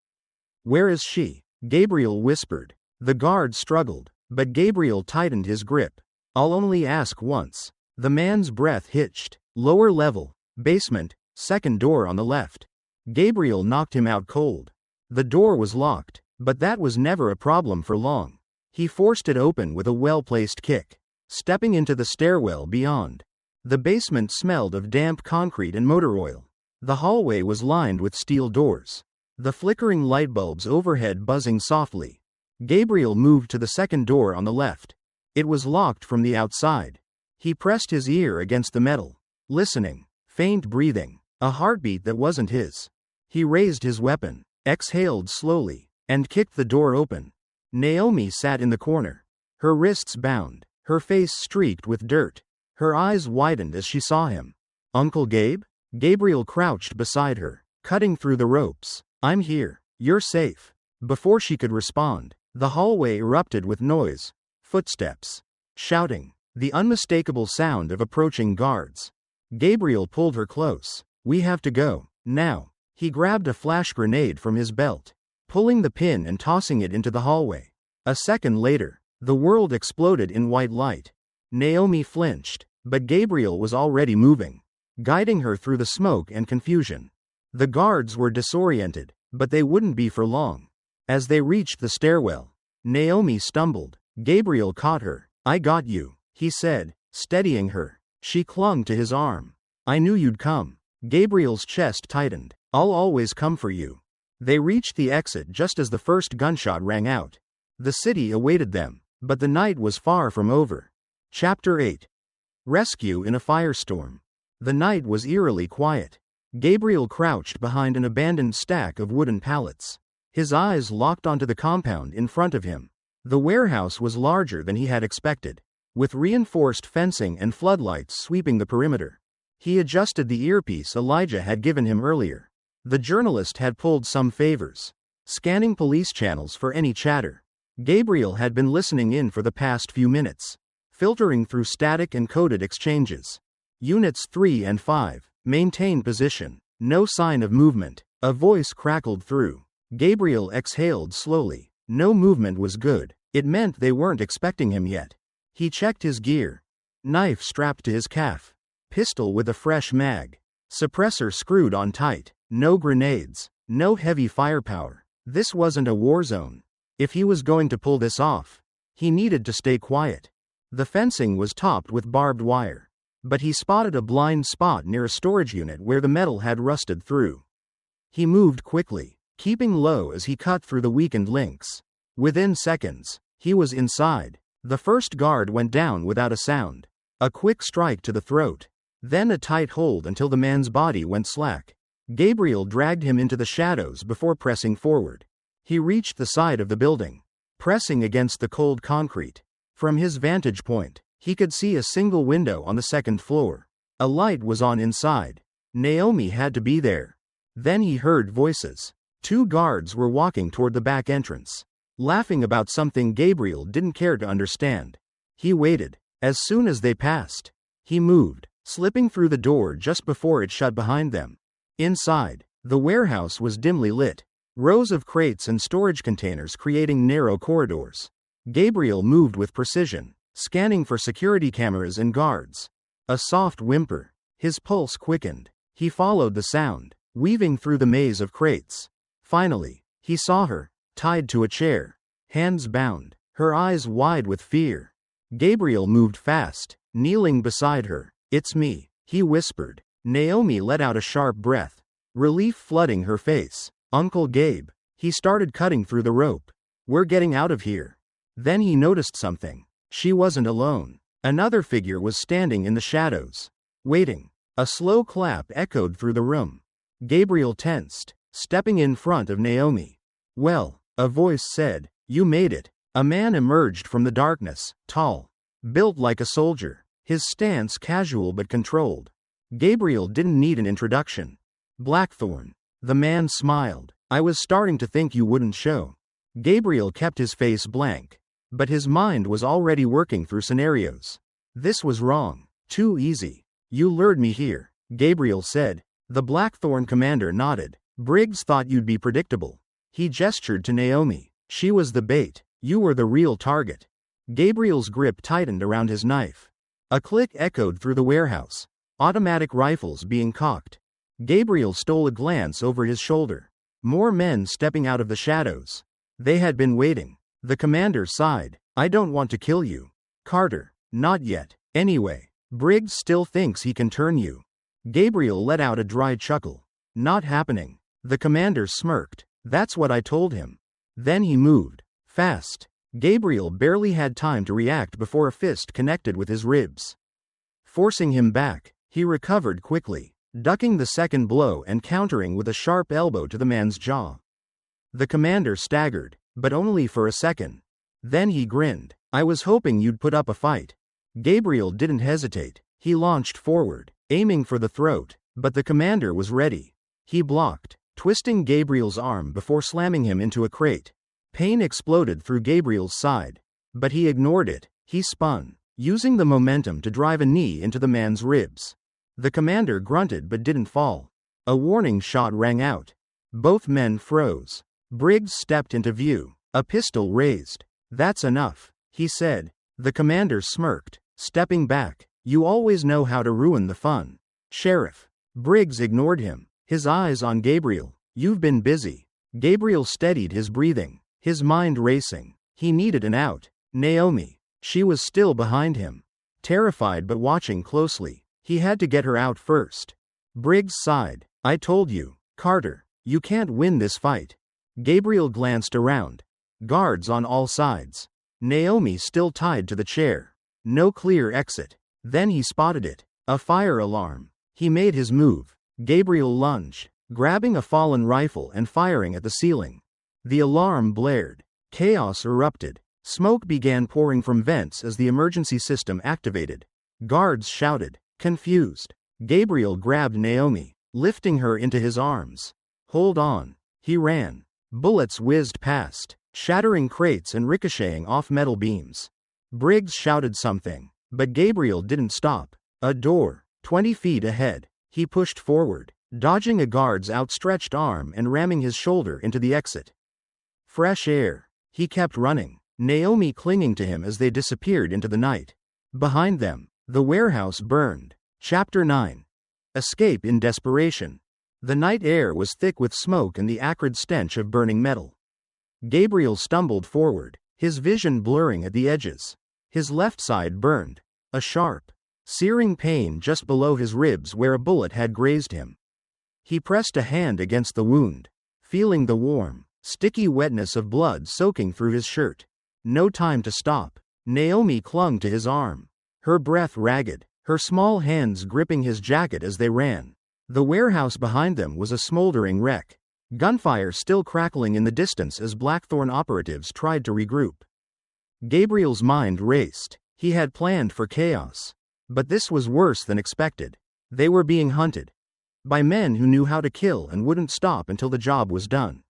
Speaker 1: Where is she? Gabriel whispered. The guard struggled, but Gabriel tightened his grip. I'll only ask once. The man's breath hitched. Lower level, basement, second door on the left. Gabriel knocked him out cold. The door was locked, but that was never a problem for long. He forced it open with a well-placed kick, stepping into the stairwell beyond. The basement smelled of damp concrete and motor oil. The hallway was lined with steel doors, the flickering light bulbs overhead buzzing softly. Gabriel moved to the second door on the left. It was locked from the outside. He pressed his ear against the metal, listening. Faint breathing, a heartbeat that wasn't his. He raised his weapon, exhaled slowly, and kicked the door open. Naomi sat in the corner, her wrists bound, her face streaked with dirt. Her eyes widened as she saw him. Uncle Gabe? Gabriel crouched beside her, cutting through the ropes. I'm here. You're safe. Before she could respond, the hallway erupted with noise. Footsteps. Shouting. The unmistakable sound of approaching guards. Gabriel pulled her close. We have to go. Now. He grabbed a flash grenade from his belt, pulling the pin and tossing it into the hallway. A second later, the world exploded in white light. Naomi flinched, but Gabriel was already moving, guiding her through the smoke and confusion. The guards were disoriented, but they wouldn't be for long. As they reached the stairwell, Naomi stumbled. Gabriel caught her. I got you, he said, steadying her. She clung to his arm. I knew you'd come. Gabriel's chest tightened. I'll always come for you. They reached the exit just as the first gunshot rang out. The city awaited them, but the night was far from over. Chapter 8. Rescue in a firestorm. The night was eerily quiet. Gabriel crouched behind an abandoned stack of wooden pallets. His eyes locked onto the compound in front of him. The warehouse was larger than he had expected, with reinforced fencing and floodlights sweeping the perimeter. He adjusted the earpiece Elijah had given him earlier. The journalist had pulled some favors, scanning police channels for any chatter. Gabriel had been listening in for the past few minutes, filtering through static and coded exchanges. Units 3 and 5, maintain position. No sign of movement. A voice crackled through. Gabriel exhaled slowly. No movement was good. It meant they weren't expecting him yet. He checked his gear. Knife strapped to his calf. Pistol with a fresh mag. Suppressor screwed on tight. No grenades. No heavy firepower. This wasn't a war zone. If he was going to pull this off, he needed to stay quiet. The fencing was topped with barbed wire, but he spotted a blind spot near a storage unit where the metal had rusted through. He moved quickly, keeping low as he cut through the weakened links. Within seconds, he was inside. The first guard went down without a sound. A quick strike to the throat, then a tight hold until the man's body went slack. Gabriel dragged him into the shadows before pressing forward. He reached the side of the building, pressing against the cold concrete. From his vantage point, he could see a single window on the second floor. A light was on inside. Naomi had to be there. Then he heard voices. 2 guards were walking toward the back entrance, laughing about something Gabriel didn't care to understand. He waited. As soon as they passed, he moved, slipping through the door just before it shut behind them. Inside, the warehouse was dimly lit, rows of crates and storage containers creating narrow corridors. Gabriel moved with precision, scanning for security cameras and guards. A soft whimper. His pulse quickened. He followed the sound, weaving through the maze of crates. Finally, he saw her, tied to a chair, hands bound, her eyes wide with fear. Gabriel moved fast, kneeling beside her. It's me, he whispered. Naomi let out a sharp breath, relief flooding her face. Uncle Gabe. He started cutting through the rope. We're getting out of here. Then he noticed something. She wasn't alone. Another figure was standing in the shadows, waiting. A slow clap echoed through the room. Gabriel tensed, stepping in front of Naomi. Well, a voice said, you made it. A man emerged from the darkness, tall, built like a soldier, his stance casual but controlled. Gabriel didn't need an introduction. Blackthorn. The man smiled. I was starting to think you wouldn't show. Gabriel kept his face blank, but his mind was already working through scenarios. This was wrong. Too easy. You lured me here, Gabriel said. The Blackthorn commander nodded. Briggs thought you'd be predictable. He gestured to Naomi. She was the bait. You were the real target. Gabriel's grip tightened around his knife. A click echoed through the warehouse. Automatic rifles being cocked. Gabriel stole a glance over his shoulder. More men stepping out of the shadows. They had been waiting. The commander sighed. I don't want to kill you, Carter. Not yet. Anyway, Briggs still thinks he can turn you. Gabriel let out a dry chuckle. Not happening. The commander smirked. That's what I told him. Then he moved. Fast. Gabriel barely had time to react before a fist connected with his ribs. Forcing him back, he recovered quickly, ducking the second blow and countering with a sharp elbow to the man's jaw. The commander staggered, but only for a second. Then he grinned. I was hoping you'd put up a fight. Gabriel didn't hesitate. He launched forward, aiming for the throat, but the commander was ready. He blocked, twisting Gabriel's arm before slamming him into a crate. Pain exploded through Gabriel's side, but he ignored it. He spun, using the momentum to drive a knee into the man's ribs. The commander grunted but didn't fall. A warning shot rang out. Both men froze. Briggs stepped into view, a pistol raised. That's enough, he said. The commander smirked, stepping back. You always know how to ruin the fun, Sheriff. Briggs ignored him, his eyes on Gabriel. You've been busy. Gabriel steadied his breathing, his mind racing. He needed an out. Naomi. She was still behind him, terrified but watching closely. He had to get her out first. Briggs sighed. I told you, Carter, you can't win this fight. Gabriel glanced around. Guards on all sides. Naomi still tied to the chair. No clear exit. Then he spotted it. A fire alarm. He made his move. Gabriel lunged, grabbing a fallen rifle and firing at the ceiling. The alarm blared. Chaos erupted. Smoke began pouring from vents as the emergency system activated. Guards shouted, confused. Gabriel grabbed Naomi, lifting her into his arms. Hold on. He ran. Bullets whizzed past, shattering crates and ricocheting off metal beams. Briggs shouted something, but Gabriel didn't stop. A door, 20 feet ahead. He pushed forward, dodging a guard's outstretched arm and ramming his shoulder into the exit. Fresh air. He kept running, Naomi clinging to him as they disappeared into the night. Behind them, the warehouse burned. Chapter 9. Escape in desperation. The night air was thick with smoke and the acrid stench of burning metal. Gabriel stumbled forward, his vision blurring at the edges. His left side burned, a sharp, searing pain just below his ribs where a bullet had grazed him. He pressed a hand against the wound, feeling the warm, sticky wetness of blood soaking through his shirt. No time to stop. Naomi clung to his arm, her breath ragged, her small hands gripping his jacket as they ran. The warehouse behind them was a smoldering wreck, gunfire still crackling in the distance as Blackthorn operatives tried to regroup. Gabriel's mind raced. He had planned for chaos. But this was worse than expected. They were being hunted by men who knew how to kill and wouldn't stop until the job was done.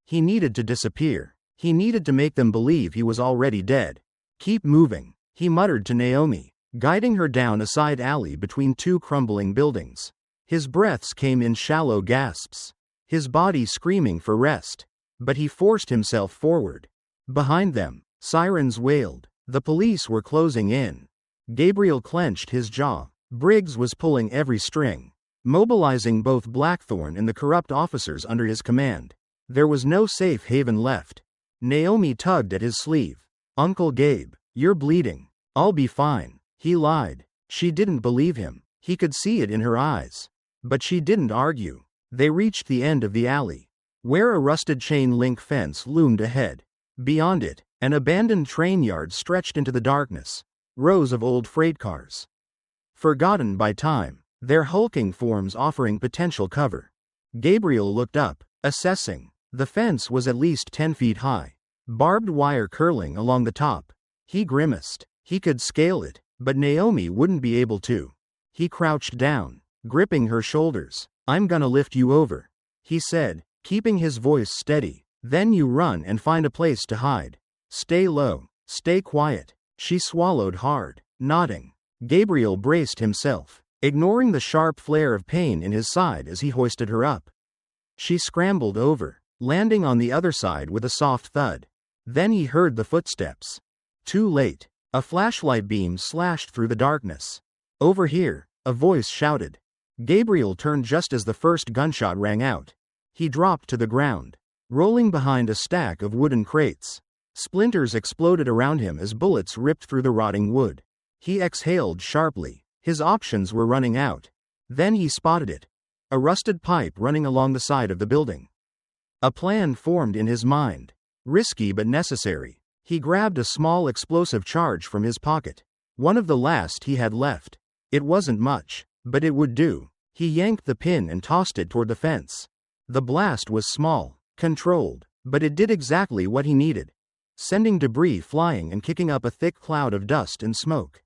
Speaker 1: He needed to disappear. He needed to make them believe he was already dead. Keep moving, he muttered to Naomi, guiding her down a side alley between two crumbling buildings. His breaths came in shallow gasps, his body screaming for rest. But he forced himself forward. Behind them, sirens wailed. The police were closing in. Gabriel clenched his jaw. Briggs was pulling every string, mobilizing both Blackthorn and the corrupt officers under his command. There was no safe haven left. Naomi tugged at his sleeve. Uncle Gabe, you're bleeding. I'll be fine. He lied. She didn't believe him. He could see it in her eyes. But she didn't argue. They reached the end of the alley, where a rusted chain link fence loomed ahead. Beyond it, an abandoned train yard stretched into the darkness. Rows of old freight cars, forgotten by time, their hulking forms offering potential cover. Gabriel looked up, assessing. The fence was at least 10 feet high, barbed wire curling along the top. He grimaced. He could scale it, but Naomi wouldn't be able to. He crouched down, gripping her shoulders. I'm gonna lift you over, he said, keeping his voice steady. Then you run and find a place to hide. Stay low, stay quiet. She swallowed hard, nodding. Gabriel braced himself, ignoring the sharp flare of pain in his side as he hoisted her up. She scrambled over, landing on the other side with a soft thud. Then he heard the footsteps. Too late. A flashlight beam slashed through the darkness. Over here, a voice shouted. Gabriel turned just as the first gunshot rang out. He dropped to the ground, rolling behind a stack of wooden crates. Splinters exploded around him as bullets ripped through the rotting wood. He exhaled sharply. His options were running out. Then he spotted it. A rusted pipe running along the side of the building. A plan formed in his mind. Risky but necessary. He grabbed a small explosive charge from his pocket. One of the last he had left. It wasn't much, but it would do. He yanked the pin and tossed it toward the fence. The blast was small, controlled, but it did exactly what he needed, sending debris flying and kicking up a thick cloud of dust and smoke.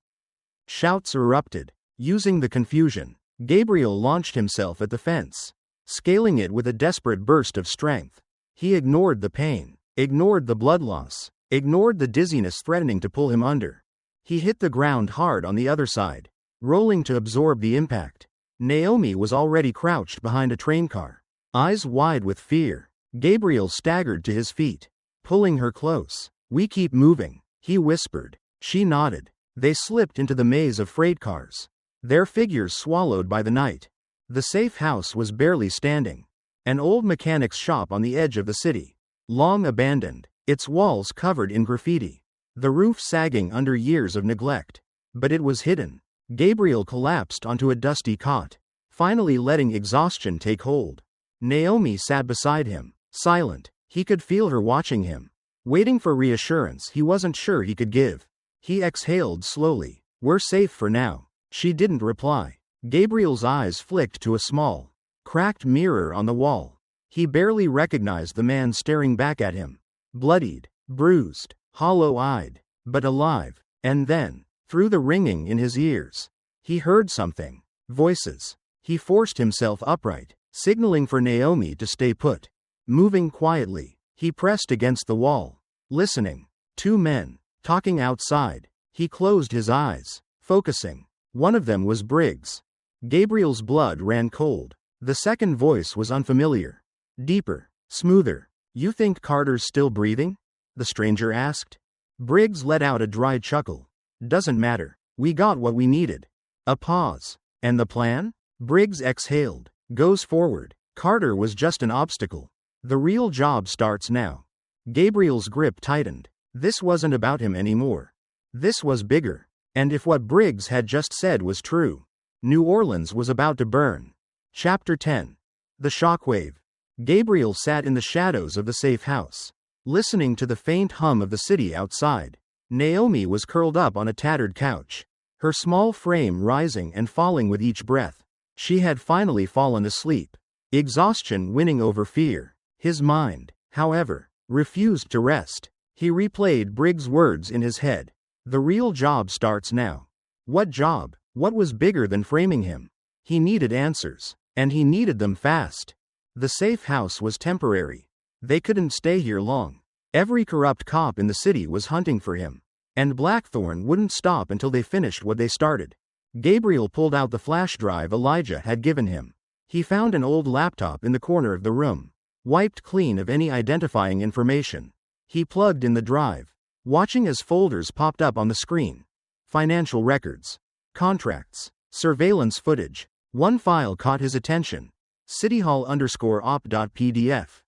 Speaker 1: Shouts erupted. Using the confusion, Gabriel launched himself at the fence, scaling it with a desperate burst of strength. He ignored the pain, ignored the blood loss, ignored the dizziness threatening to pull him under. He hit the ground hard on the other side, rolling to absorb the impact. Naomi was already crouched behind a train car, eyes wide with fear. Gabriel staggered to his feet, pulling her close. "We keep moving," he whispered. She nodded. They slipped into the maze of freight cars, their figures swallowed by the night. The safe house was barely standing, an old mechanic's shop on the edge of the city, long abandoned, its walls covered in graffiti, the roof sagging under years of neglect. But it was hidden. Gabriel collapsed onto a dusty cot, finally letting exhaustion take hold. Naomi sat beside him, silent. He could feel her watching him, waiting for reassurance he wasn't sure he could give. He exhaled slowly. "We're safe for now." She didn't reply. Gabriel's eyes flicked to a small, cracked mirror on the wall. He barely recognized the man staring back at him. Bloodied, bruised, hollow-eyed, but alive. And then, through the ringing in his ears, he heard something. Voices. He forced himself upright, signaling for Naomi to stay put. Moving quietly, he pressed against the wall, listening. Two men, talking outside. He closed his eyes, focusing. One of them was Briggs. Gabriel's blood ran cold. The second voice was unfamiliar. Deeper, smoother. "You think Carter's still breathing?" the stranger asked. Briggs let out a dry chuckle. "Doesn't matter. We got what we needed." A pause. "And the plan?" Briggs exhaled. "Goes forward. Carter was just an obstacle. The real job starts now." Gabriel's grip tightened. This wasn't about him anymore. This was bigger. And if what Briggs had just said was true, New Orleans was about to burn. Chapter 10. The Shockwave. Gabriel sat in the shadows of the safe house, listening to the faint hum of the city outside. Naomi was curled up on a tattered couch, her small frame rising and falling with each breath. She had finally fallen asleep, exhaustion winning over fear. His mind, however, refused to rest. He replayed Briggs' words in his head. The real job starts now. What job? What was bigger than framing him? He needed answers, and he needed them fast. The safe house was temporary. They couldn't stay here long. Every corrupt cop in the city was hunting for him, and Blackthorn wouldn't stop until they finished what they started. Gabriel pulled out the flash drive Elijah had given him. He found an old laptop in the corner of the room, wiped clean of any identifying information. He plugged in the drive, watching as folders popped up on the screen. Financial records, contracts, surveillance footage. One file caught his attention. cityhall_op.pdf.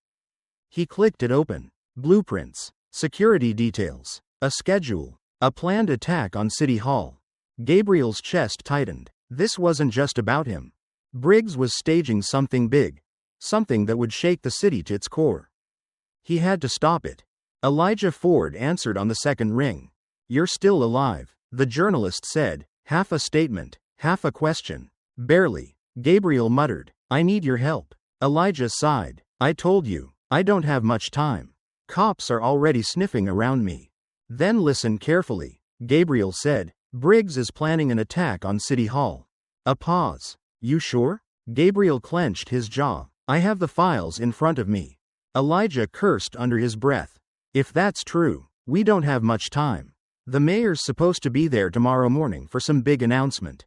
Speaker 1: He clicked it open. Blueprints, security details, a schedule, a planned attack on City Hall. Gabriel's chest tightened. This wasn't just about him. Briggs was staging something big, something that would shake the city to its core. He had to stop it. Elijah Ford answered on the second ring. "You're still alive," the journalist said, half a statement, half a question. "Barely," Gabriel muttered. "I need your help." Elijah sighed. "I told you, I don't have much time. Cops are already sniffing around me." "Then listen carefully," Gabriel said. "Briggs is planning an attack on City Hall." A pause. "You sure?" Gabriel clenched his jaw. "I have the files in front of me." Elijah cursed under his breath. "If that's true, we don't have much time. The mayor's supposed to be there tomorrow morning for some big announcement.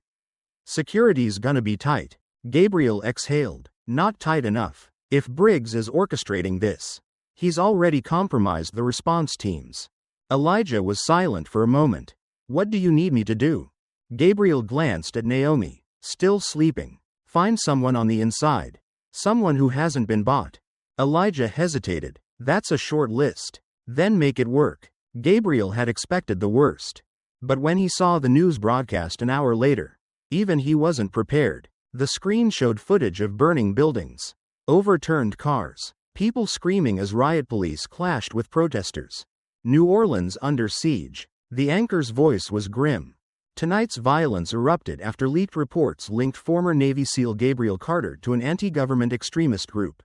Speaker 1: Security's gonna be tight." Gabriel exhaled. "Not tight enough. If Briggs is orchestrating this, he's already compromised the response teams." Elijah was silent for a moment. "What do you need me to do?" Gabriel glanced at Naomi, still sleeping. "Find someone on the inside. Someone who hasn't been bought." Elijah hesitated. "That's a short list." Then make it work. Gabriel had expected the worst. But when he saw the news broadcast an hour later, even he wasn't prepared. The screen showed footage of burning buildings, overturned cars, people screaming as riot police clashed with protesters. New Orleans under siege. The anchor's voice was grim. Tonight's violence erupted after leaked reports linked former Navy SEAL Gabriel Carter to an anti-government extremist group.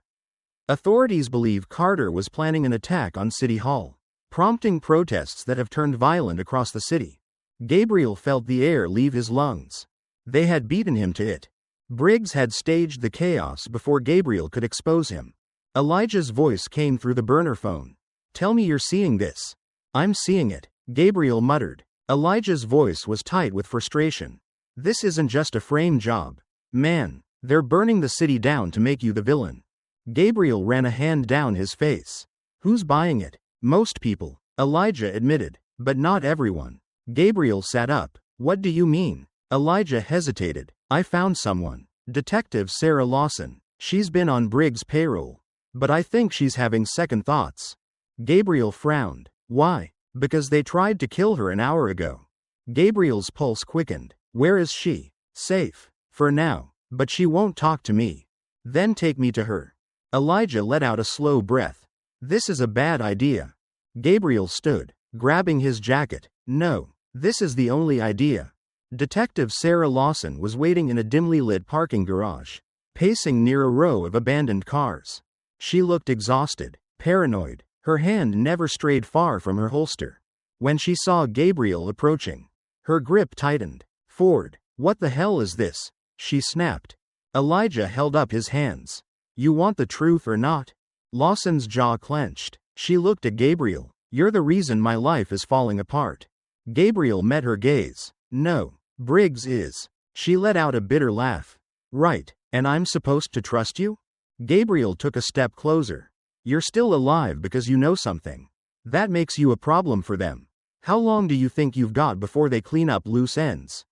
Speaker 1: Authorities believe Carter was planning an attack on City Hall, prompting protests that have turned violent across the city. Gabriel felt the air leave his lungs. They had beaten him to it. Briggs had staged the chaos before Gabriel could expose him. Elijah's voice came through the burner phone. "Tell me you're seeing this." "I'm seeing it," Gabriel muttered. Elijah's voice was tight with frustration. "This isn't just a frame job. Man, they're burning the city down to make you the villain." Gabriel ran a hand down his face. "Who's buying it?" "Most people," Elijah admitted, "but not everyone." Gabriel sat up. "What do you mean?" Elijah hesitated. "I found someone. Detective Sarah Lawson. She's been on Briggs' payroll. But I think she's having second thoughts." Gabriel frowned. "Why?" "Because they tried to kill her an hour ago." Gabriel's pulse quickened. "Where is she?" "Safe. For now. But she won't talk to me." "Then take me to her." Elijah let out a slow breath. "This is a bad idea." Gabriel stood, grabbing his jacket. "No. This is the only idea." Detective Sarah Lawson was waiting in a dimly lit parking garage, pacing near a row of abandoned cars. She looked exhausted, paranoid. Her hand never strayed far from her holster. When she saw Gabriel approaching, her grip tightened. "Ford, what the hell is this?" she snapped. Elijah held up his hands. "You want the truth or not?" Lawson's jaw clenched. She looked at Gabriel. "You're the reason my life is falling apart." Gabriel met her gaze. "No, Briggs is." She let out a bitter laugh. "Right, and I'm supposed to trust you?" Gabriel took a step closer. "You're still alive because you know something. That makes you a problem for them. How long do you think you've got before they clean up loose ends?"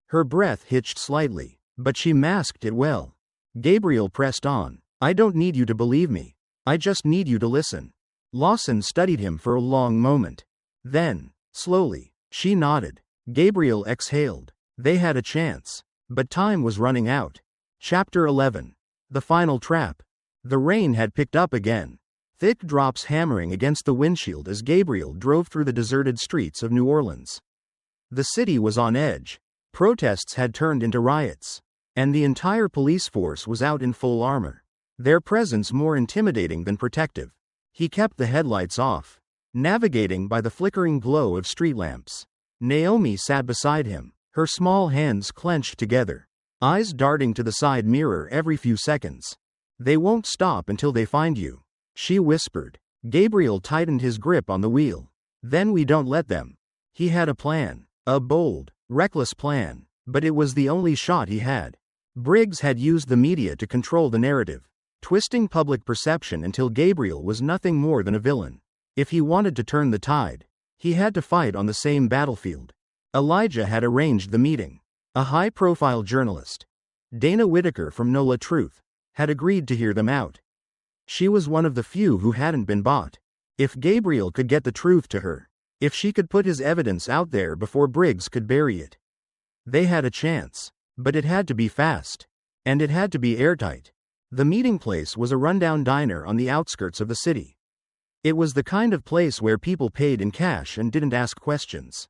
Speaker 1: Her breath hitched slightly, but she masked it well. Gabriel pressed on. "I don't need you to believe me. I just need you to listen." Lawson studied him for a long moment. Then, slowly, she nodded. Gabriel exhaled. They had a chance. But time was running out. Chapter 11. The Final Trap. The rain had picked up again, thick drops hammering against the windshield as Gabriel drove through the deserted streets of New Orleans. The city was on edge. Protests had turned into riots, and the entire police force was out in full armor, their presence more intimidating than protective. He kept the headlights off, navigating by the flickering glow of street lamps. Naomi sat beside him, her small hands clenched together, eyes darting to the side mirror every few seconds. "They won't stop until they find you," she whispered. Gabriel tightened his grip on the wheel. "Then we don't let them." He had a plan, a bold, reckless plan, but it was the only shot he had. Briggs had used the media to control the narrative, twisting public perception until Gabriel was nothing more than a villain. If he wanted to turn the tide, he had to fight on the same battlefield. Elijah had arranged the meeting. A high-profile journalist, Dana Whitaker from NOLA Truth, had agreed to hear them out. She was one of the few who hadn't been bought. If Gabriel could get the truth to her, if she could put his evidence out there before Briggs could bury it, they had a chance. But it had to be fast. And it had to be airtight. The meeting place was a rundown diner on the outskirts of the city. It was the kind of place where people paid in cash and didn't ask questions.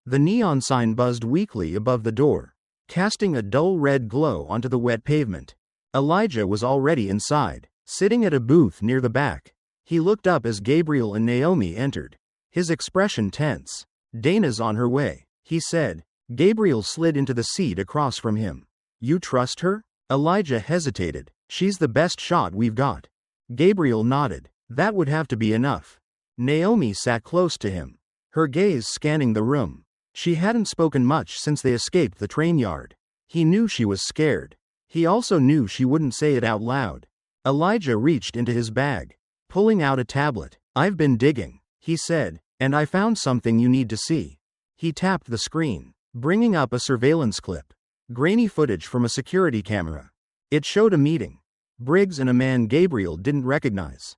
Speaker 1: The neon sign buzzed weakly above the door, casting a dull red glow onto the wet pavement. Elijah was already inside, sitting at a booth near the back. He looked up as Gabriel and Naomi entered, his expression tense. "Dana's on her way," he said. Gabriel slid into the seat across from him. "You trust her?" Elijah hesitated. "She's the best shot we've got." Gabriel nodded. "That would have to be enough." Naomi sat close to him, her gaze scanning the room. She hadn't spoken much since they escaped the train yard. He knew she was scared. He also knew she wouldn't say it out loud. Elijah reached into his bag, pulling out a tablet. "I've been digging," he said, "and I found something you need to see." He tapped the screen, bringing up a surveillance clip. Grainy footage from a security camera. It showed a meeting. Briggs and a man Gabriel didn't recognize.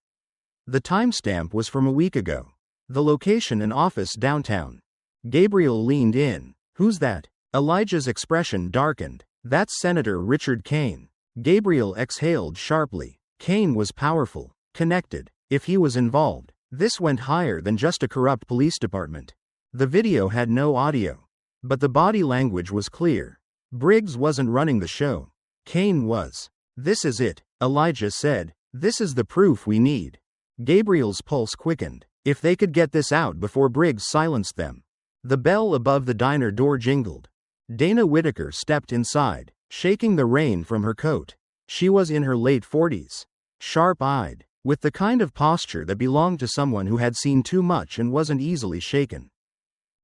Speaker 1: The timestamp was from a week ago. The location an office downtown. Gabriel leaned in. Who's that? Elijah's expression darkened. That's Senator Richard Kane. Gabriel exhaled sharply. Kane was powerful, connected. If he was involved, this went higher than just a corrupt police department. The video had no audio, but the body language was clear. Briggs wasn't running the show. Kane was. This is it, Elijah said. This is the proof we need. Gabriel's pulse quickened. If they could get this out before Briggs silenced them. The bell above the diner door jingled. Dana Whitaker stepped inside, shaking the rain from her coat. She was in her late 40s, sharp-eyed, with the kind of posture that belonged to someone who had seen too much and wasn't easily shaken.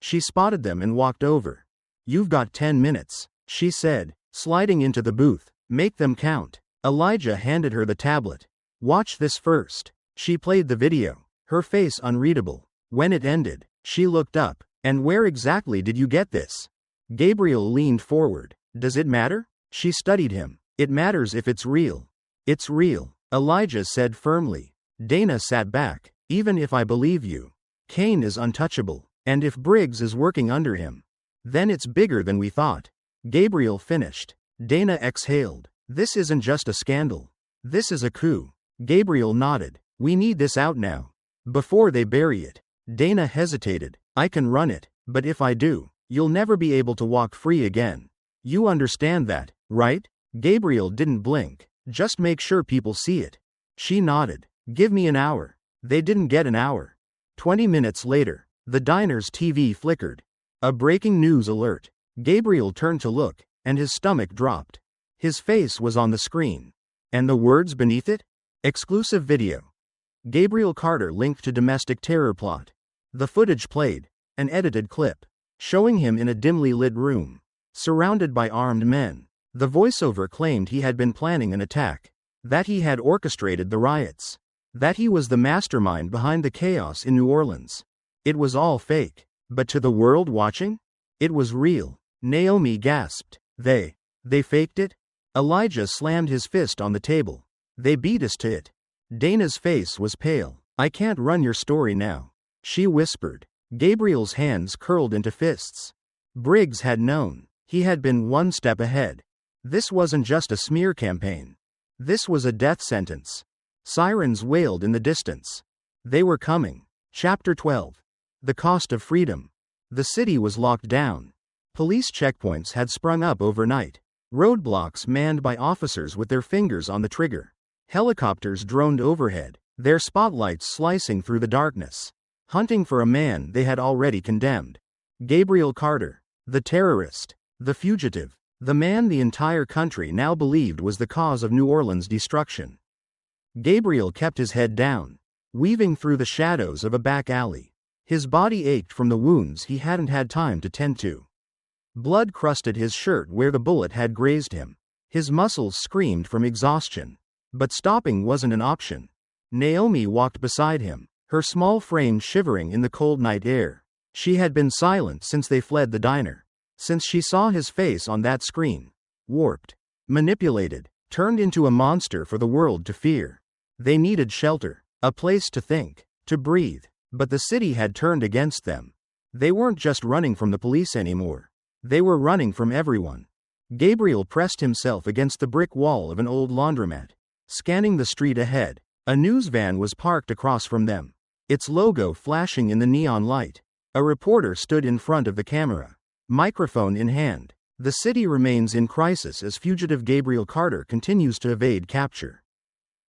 Speaker 1: She spotted them and walked over. You've got 10 minutes, she said, sliding into the booth. Make them count. Elijah handed her the tablet. Watch this first. She played the video, her face unreadable. When it ended, she looked up. And where exactly did you get this? Gabriel leaned forward. Does it matter? She studied him. It matters if it's real. It's real, Elijah said firmly. Dana sat back. Even if I believe you, Kane is untouchable. And if Briggs is working under him, then it's bigger than we thought. Gabriel finished. Dana exhaled. This isn't just a scandal. This is a coup. Gabriel nodded. We need this out now. Before they bury it. Dana hesitated. I can run it, but if I do, you'll never be able to walk free again. You understand that, right? Gabriel didn't blink. Just make sure people see it. She nodded. Give me an hour. They didn't get an hour. 20 minutes later, the diner's TV flickered. A breaking news alert. Gabriel turned to look, and his stomach dropped. His face was on the screen. And the words beneath it? Exclusive video. Gabriel Carter linked to domestic terror plot. The footage played, an edited clip, showing him in a dimly lit room, surrounded by armed men. The voiceover claimed he had been planning an attack, that he had orchestrated the riots, that he was the mastermind behind the chaos in New Orleans. It was all fake, but to the world watching, it was real. Naomi gasped. They faked it? Elijah slammed his fist on the table. They beat us to it. Dana's face was pale. I can't run your story now, she whispered. Gabriel's hands curled into fists. Briggs had known. He had been one step ahead. This wasn't just a smear campaign. This was a death sentence. Sirens wailed in the distance. They were coming. Chapter 12. The cost of freedom. The city was locked down. Police checkpoints had sprung up overnight. Roadblocks manned by officers with their fingers on the trigger. Helicopters droned overhead, their spotlights slicing through the darkness, hunting for a man they had already condemned. Gabriel Carter, the terrorist, the fugitive, the man the entire country now believed was the cause of New Orleans' destruction. Gabriel kept his head down, weaving through the shadows of a back alley. His body ached from the wounds he hadn't had time to tend to. Blood crusted his shirt where the bullet had grazed him. His muscles screamed from exhaustion. But stopping wasn't an option. Naomi walked beside him, her small frame shivering in the cold night air. She had been silent since they fled the diner. Since she saw his face on that screen. Warped, manipulated, turned into a monster for the world to fear. They needed shelter, a place to think, to breathe. But the city had turned against them. They weren't just running from the police anymore. They were running from everyone. Gabriel pressed himself against the brick wall of an old laundromat. Scanning the street ahead, a news van was parked across from them, its logo flashing in the neon light. A reporter stood in front of the camera, microphone in hand. The city remains in crisis as fugitive Gabriel Carter continues to evade capture,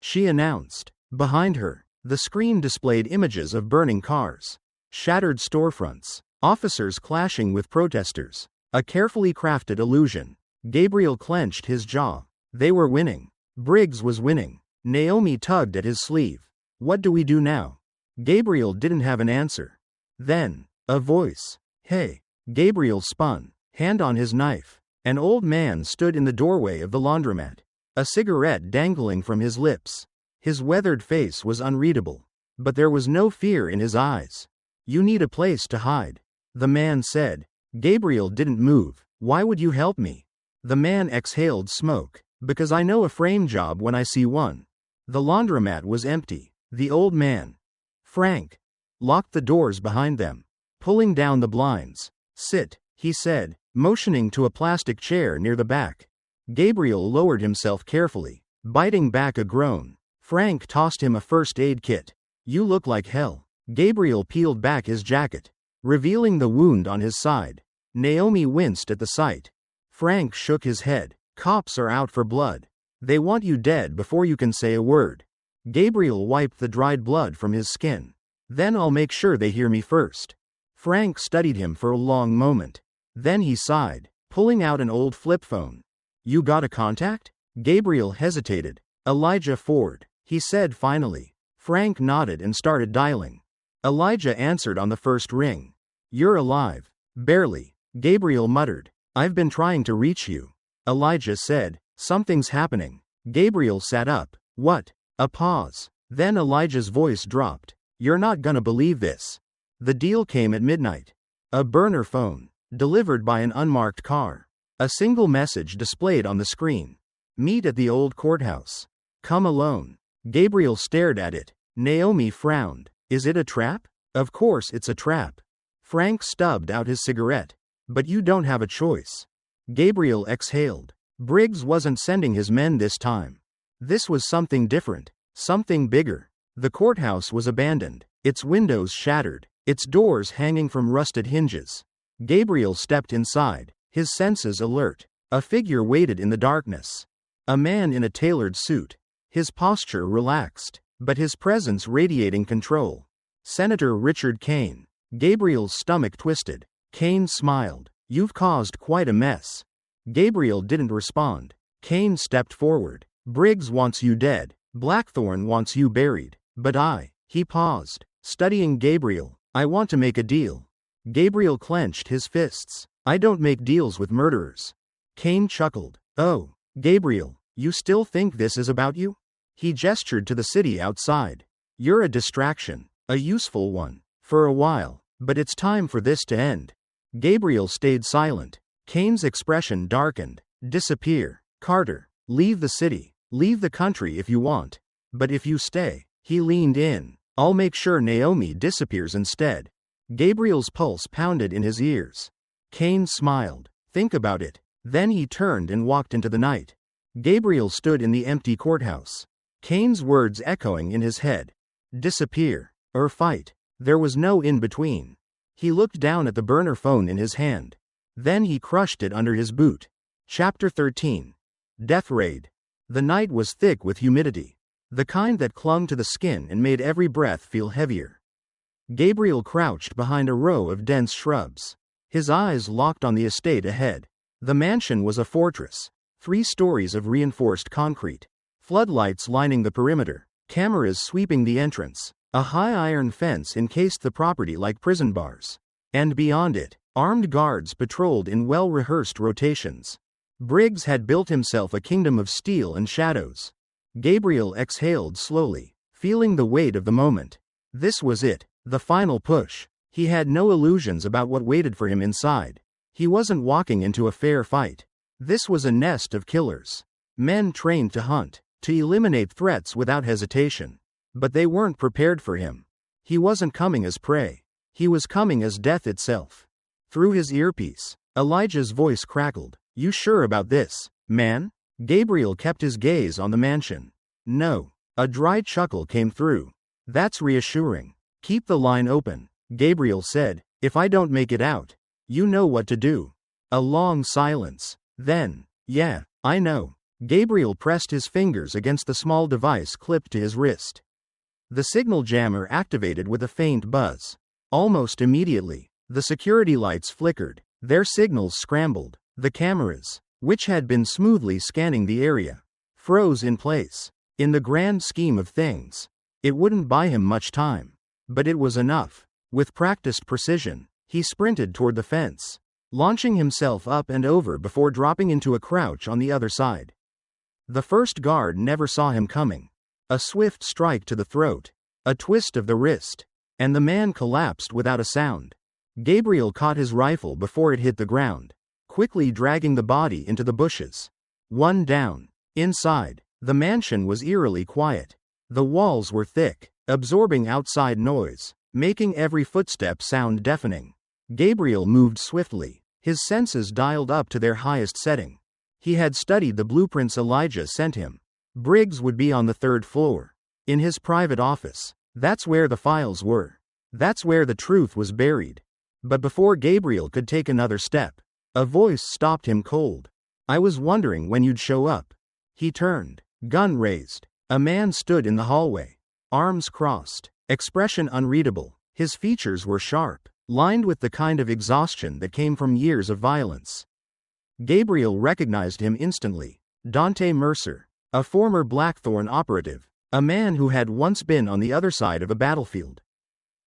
Speaker 1: she announced. Behind her, the screen displayed images of burning cars, shattered storefronts, officers clashing with protesters. A carefully crafted illusion. Gabriel clenched his jaw. They were winning. Briggs was winning. Naomi tugged at his sleeve. What do we do now? Gabriel didn't have an answer. Then, a voice. Hey. Gabriel spun, hand on his knife. An old man stood in the doorway of the laundromat, a cigarette dangling from his lips. His weathered face was unreadable, but there was no fear in his eyes. You need a place to hide, the man said. Gabriel didn't move. Why would you help me? The man exhaled smoke. Because I know a frame job when I see one. The laundromat was empty. The old man, Frank, locked the doors behind them, pulling down the blinds. Sit, he said, motioning to a plastic chair near the back. Gabriel lowered himself carefully, biting back a groan. Frank tossed him a first aid kit. You look like hell. Gabriel peeled back his jacket, revealing the wound on his side. Naomi winced at the sight. Frank shook his head. Cops are out for blood. They want you dead before you can say a word. Gabriel wiped the dried blood from his skin. Then I'll make sure they hear me first. Frank studied him for a long moment. Then he sighed, pulling out an old flip phone. You got a contact? Gabriel hesitated. Elijah Ford, he said finally. Frank nodded and started dialing. Elijah answered on the first ring. You're alive. Barely, Gabriel muttered. I've been trying to reach you. Elijah said, something's happening. Gabriel sat up. What? A pause. Then Elijah's voice dropped. You're not gonna believe this. The deal came at midnight. A burner phone, delivered by an unmarked car. A single message displayed on the screen. Meet at the old courthouse. Come alone. Gabriel stared at it. Naomi frowned. Is it a trap? Of course it's a trap. Frank stubbed out his cigarette. But you don't have a choice. Gabriel exhaled. Briggs wasn't sending his men this time. This was something different. Something bigger. The courthouse was abandoned, its windows shattered, its doors hanging from rusted hinges. Gabriel stepped inside, his senses alert. A figure waited in the darkness. A man in a tailored suit. His posture relaxed, but his presence radiating control. Senator Richard Kane. Gabriel's stomach twisted. Kane smiled. You've caused quite a mess. Gabriel didn't respond. Kane stepped forward. Briggs wants you dead. Blackthorne wants you buried. But he paused, studying Gabriel. I want to make a deal. Gabriel clenched his fists. I don't make deals with murderers. Kane chuckled. Oh, Gabriel, you still think this is about you? He gestured to the city outside. You're a distraction, a useful one, for a while, but it's time for this to end. Gabriel stayed silent. Kane's expression darkened. Disappear. Carter, leave the city, leave the country if you want. But if you stay, he leaned in. I'll make sure Naomi disappears instead. Gabriel's pulse pounded in his ears. Kane smiled. Think about it. Then he turned and walked into the night. Gabriel stood in the empty courthouse. Kane's words echoing in his head. Disappear, or fight. There was no in-between. He looked down at the burner phone in his hand. Then he crushed it under his boot. Chapter 13. Death Raid. The night was thick with humidity. The kind that clung to the skin and made every breath feel heavier. Gabriel crouched behind a row of dense shrubs. His eyes locked on the estate ahead. The mansion was a fortress. 3 stories of reinforced concrete. Floodlights lining the perimeter. Cameras sweeping the entrance. A high iron fence encased the property like prison bars. And beyond it, armed guards patrolled in well-rehearsed rotations. Briggs had built himself a kingdom of steel and shadows. Gabriel exhaled slowly, feeling the weight of the moment. This was it, the final push. He had no illusions about what waited for him inside. He wasn't walking into a fair fight. This was a nest of killers. Men trained to hunt, to eliminate threats without hesitation. But they weren't prepared for him. He wasn't coming as prey. He was coming as death itself. Through his earpiece, Elijah's voice crackled. You sure about this, man? Gabriel kept his gaze on the mansion. No. A dry chuckle came through. That's reassuring. Keep the line open, Gabriel said. If I don't make it out, you know what to do. A long silence. Then, yeah, I know. Gabriel pressed his fingers against the small device clipped to his wrist. The signal jammer activated with a faint buzz. Almost immediately, the security lights flickered. Their signals scrambled. The cameras, which had been smoothly scanning the area, froze in place. In the grand scheme of things, it wouldn't buy him much time. But it was enough. With practiced precision, he sprinted toward the fence, launching himself up and over before dropping into a crouch on the other side. The first guard never saw him coming. A swift strike to the throat, a twist of the wrist, and the man collapsed without a sound. Gabriel caught his rifle before it hit the ground, quickly dragging the body into the bushes. One down. Inside, the mansion was eerily quiet. The walls were thick, absorbing outside noise, making every footstep sound deafening. Gabriel moved swiftly, his senses dialed up to their highest setting. He had studied the blueprints Elijah sent him. Briggs would be on the 3rd floor. In his private office. That's where the files were. That's where the truth was buried. But before Gabriel could take another step, a voice stopped him cold. I was wondering when you'd show up. He turned, gun raised. A man stood in the hallway, arms crossed, expression unreadable. His features were sharp, lined with the kind of exhaustion that came from years of violence. Gabriel recognized him instantly. Dante Mercer, a former Blackthorn operative, a man who had once been on the other side of a battlefield.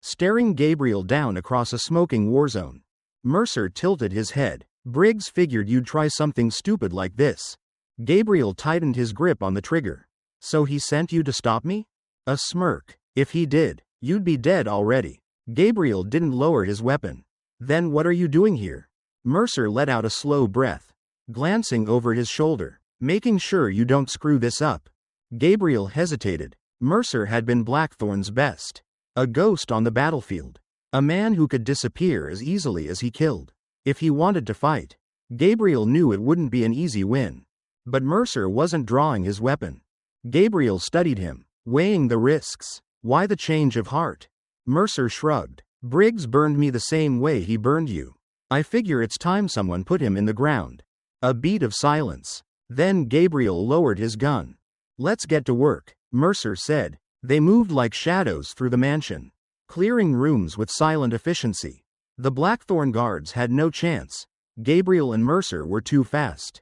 Speaker 1: Staring Gabriel down across a smoking war zone, Mercer tilted his head. Briggs figured you'd try something stupid like this. Gabriel tightened his grip on the trigger. So he sent you to stop me? A smirk. If he did, you'd be dead already. Gabriel didn't lower his weapon. Then what are you doing here? Mercer let out a slow breath, glancing over his shoulder, making sure you don't screw this up. Gabriel hesitated. Mercer had been Blackthorn's best. A ghost on the battlefield. A man who could disappear as easily as he killed. If he wanted to fight, Gabriel knew it wouldn't be an easy win. But Mercer wasn't drawing his weapon. Gabriel studied him, weighing the risks. Why the change of heart? Mercer shrugged. Briggs burned me the same way he burned you. I figure it's time someone put him in the ground. A beat of silence. Then Gabriel lowered his gun. Let's get to work, Mercer said. They moved like shadows through the mansion, clearing rooms with silent efficiency. The Blackthorn guards had no chance. Gabriel and Mercer were too fast,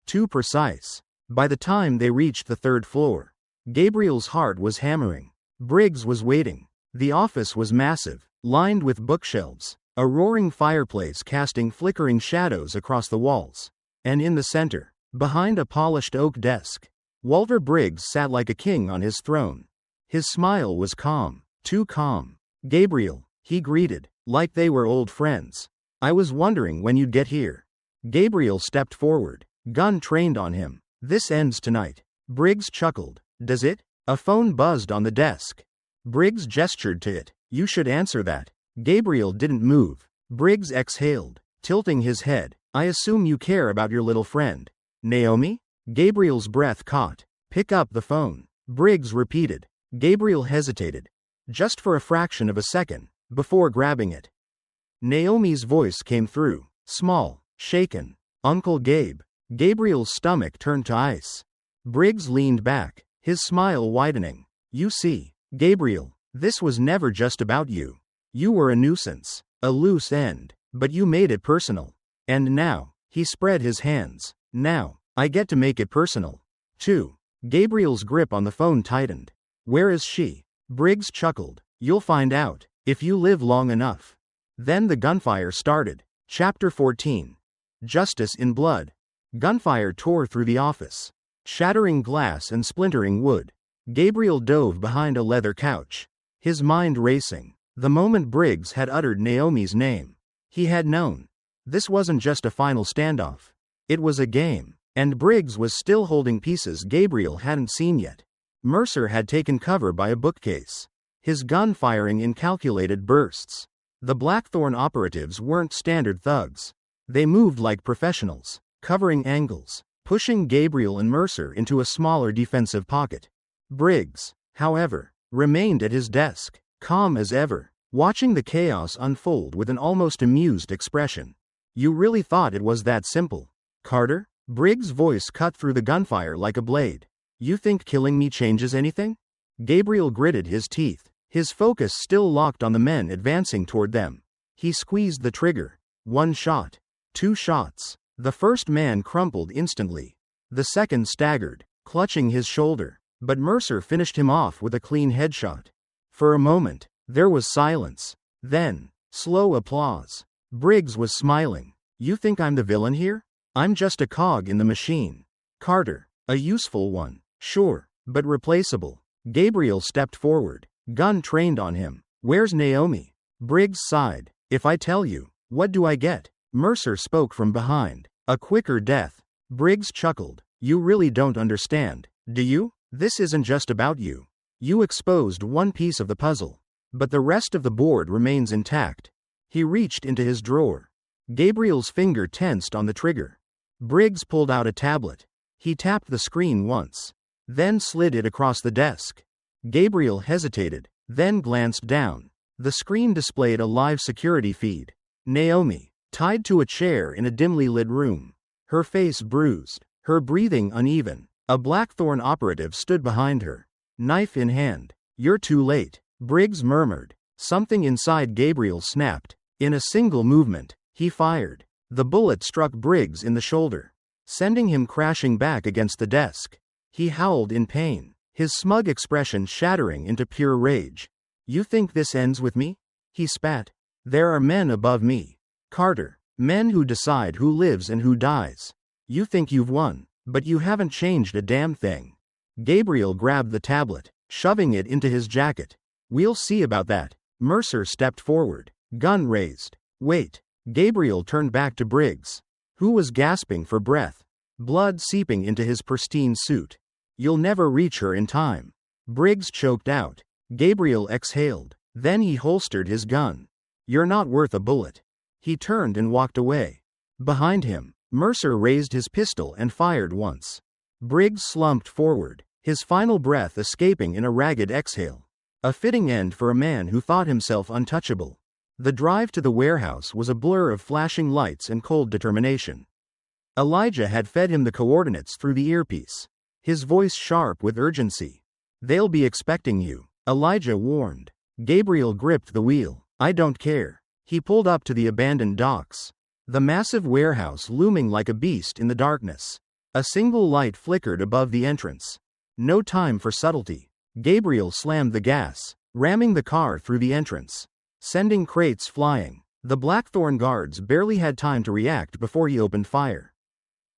Speaker 1: too precise. By the time they reached the 3rd floor, Gabriel's heart was hammering. Briggs was waiting. The office was massive, lined with bookshelves, a roaring fireplace casting flickering shadows across the walls. And in the center, behind a polished oak desk, Walter Briggs sat like a king on his throne. His smile was calm, too calm. Gabriel, he greeted, like they were old friends. I was wondering when you'd get here. Gabriel stepped forward, gun trained on him. This ends tonight. Briggs chuckled. Does it? A phone buzzed on the desk. Briggs gestured to it. You should answer that. Gabriel didn't move. Briggs exhaled, tilting his head. I assume you care about your little friend. Naomi? Gabriel's breath caught. Pick up the phone. Briggs repeated. Gabriel hesitated, just for a fraction of a second, before grabbing it. Naomi's voice came through, small, shaken. Uncle Gabe. Gabriel's stomach turned to ice. Briggs leaned back, his smile widening. You see, Gabriel, this was never just about you. You were a nuisance, a loose end, but you made it personal. And now, he spread his hands. Now, I get to make it personal, too. Gabriel's grip on the phone tightened. Where is she? Briggs chuckled. You'll find out, if you live long enough. Then the gunfire started. Chapter 14. Justice in Blood. Gunfire tore through the office, shattering glass and splintering wood. Gabriel dove behind a leather couch, his mind racing. The moment Briggs had uttered Naomi's name, he had known. This wasn't just a final standoff. It was a game, and Briggs was still holding pieces Gabriel hadn't seen yet. Mercer had taken cover by a bookcase, his gun firing in calculated bursts. The Blackthorn operatives weren't standard thugs. They moved like professionals, covering angles, pushing Gabriel and Mercer into a smaller defensive pocket. Briggs, however, remained at his desk, calm as ever, watching the chaos unfold with an almost amused expression. You really thought it was that simple, Carter? Briggs' voice cut through the gunfire like a blade. You think killing me changes anything? Gabriel gritted his teeth, his focus still locked on the men advancing toward them. He squeezed the trigger. 1 shot. 2 shots. The first man crumpled instantly. The second staggered, clutching his shoulder, but Mercer finished him off with a clean headshot. For a moment, there was silence. Then, slow applause. Briggs was smiling. You think I'm the villain here? I'm just a cog in the machine. Carter, a useful one, sure, but replaceable. Gabriel stepped forward, gun trained on him. Where's Naomi? Briggs sighed. If I tell you, what do I get? Mercer spoke from behind. A quicker death. Briggs chuckled. You really don't understand, do you? This isn't just about you. You exposed one piece of the puzzle, but the rest of the board remains intact. He reached into his drawer. Gabriel's finger tensed on the trigger. Briggs pulled out a tablet. He tapped the screen once, then slid it across the desk. Gabriel hesitated, then glanced down. The screen displayed a live security feed. Naomi, tied to a chair in a dimly lit room. Her face bruised, her breathing uneven. A Blackthorn operative stood behind her, knife in hand. You're too late, Briggs murmured. Something inside Gabriel snapped. In a single movement, he fired. The bullet struck Briggs in the shoulder, sending him crashing back against the desk. He howled in pain, his smug expression shattering into pure rage. You think this ends with me? He spat. There are men above me, Carter, men who decide who lives and who dies. You think you've won, but you haven't changed a damn thing. Gabriel grabbed the tablet, shoving it into his jacket. We'll see about that. Mercer stepped forward, gun raised. Wait. Gabriel turned back to Briggs, who was gasping for breath, blood seeping into his pristine suit. You'll never reach her in time. Briggs choked out. Gabriel exhaled. Then he holstered his gun. You're not worth a bullet. He turned and walked away. Behind him, Mercer raised his pistol and fired once. Briggs slumped forward, his final breath escaping in a ragged exhale. A fitting end for a man who thought himself untouchable. The drive to the warehouse was a blur of flashing lights and cold determination. Elijah had fed him the coordinates through the earpiece, his voice sharp with urgency. They'll be expecting you, Elijah warned. Gabriel gripped the wheel. I don't care. He pulled up to the abandoned docks, the massive warehouse looming like a beast in the darkness. A single light flickered above the entrance. No time for subtlety. Gabriel slammed the gas, ramming the car through the entrance, sending crates flying. The Blackthorn guards barely had time to react before he opened fire.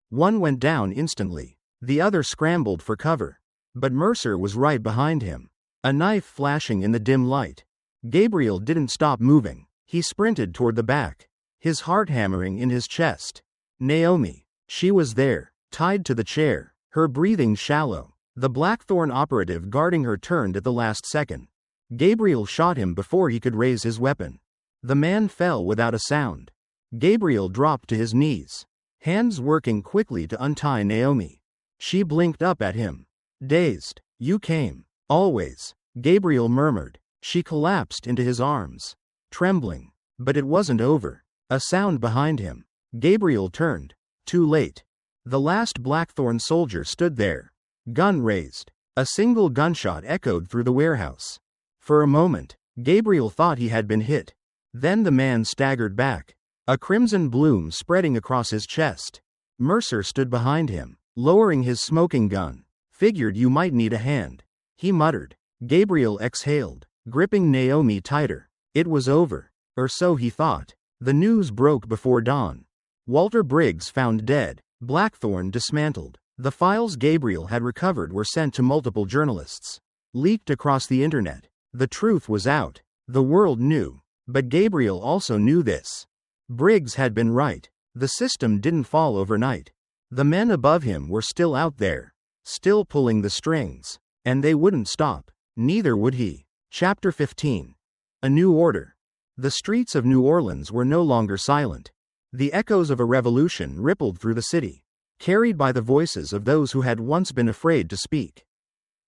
Speaker 1: One went down instantly. The other scrambled for cover. But Mercer was right behind him, a knife flashing in the dim light. Gabriel didn't stop moving. He sprinted toward the back, his heart hammering in his chest. Naomi. She was there, tied to the chair, her breathing shallow. The Blackthorn operative guarding her turned at the last second. Gabriel shot him before he could raise his weapon. The man fell without a sound. Gabriel dropped to his knees, hands working quickly to untie Naomi. She blinked up at him, dazed. You came. Always, Gabriel murmured. She collapsed into his arms, trembling. But it wasn't over. A sound behind him. Gabriel turned. Too late. The last Blackthorn soldier stood there, gun raised. A single gunshot echoed through the warehouse. For a moment, Gabriel thought he had been hit. Then the man staggered back, a crimson bloom spreading across his chest. Mercer stood behind him, lowering his smoking gun. Figured you might need a hand, he muttered. Gabriel exhaled, gripping Naomi tighter. It was over, or so he thought. The news broke before dawn. Walter Briggs found dead, Blackthorn dismantled. The files Gabriel had recovered were sent to multiple journalists, leaked across the internet. The truth was out. The world knew. But Gabriel also knew this. Briggs had been right. The system didn't fall overnight. The men above him were still out there, still pulling the strings. And they wouldn't stop. Neither would he. Chapter 15. A New Order. The streets of New Orleans were no longer silent. The echoes of a revolution rippled through the city, carried by the voices of those who had once been afraid to speak.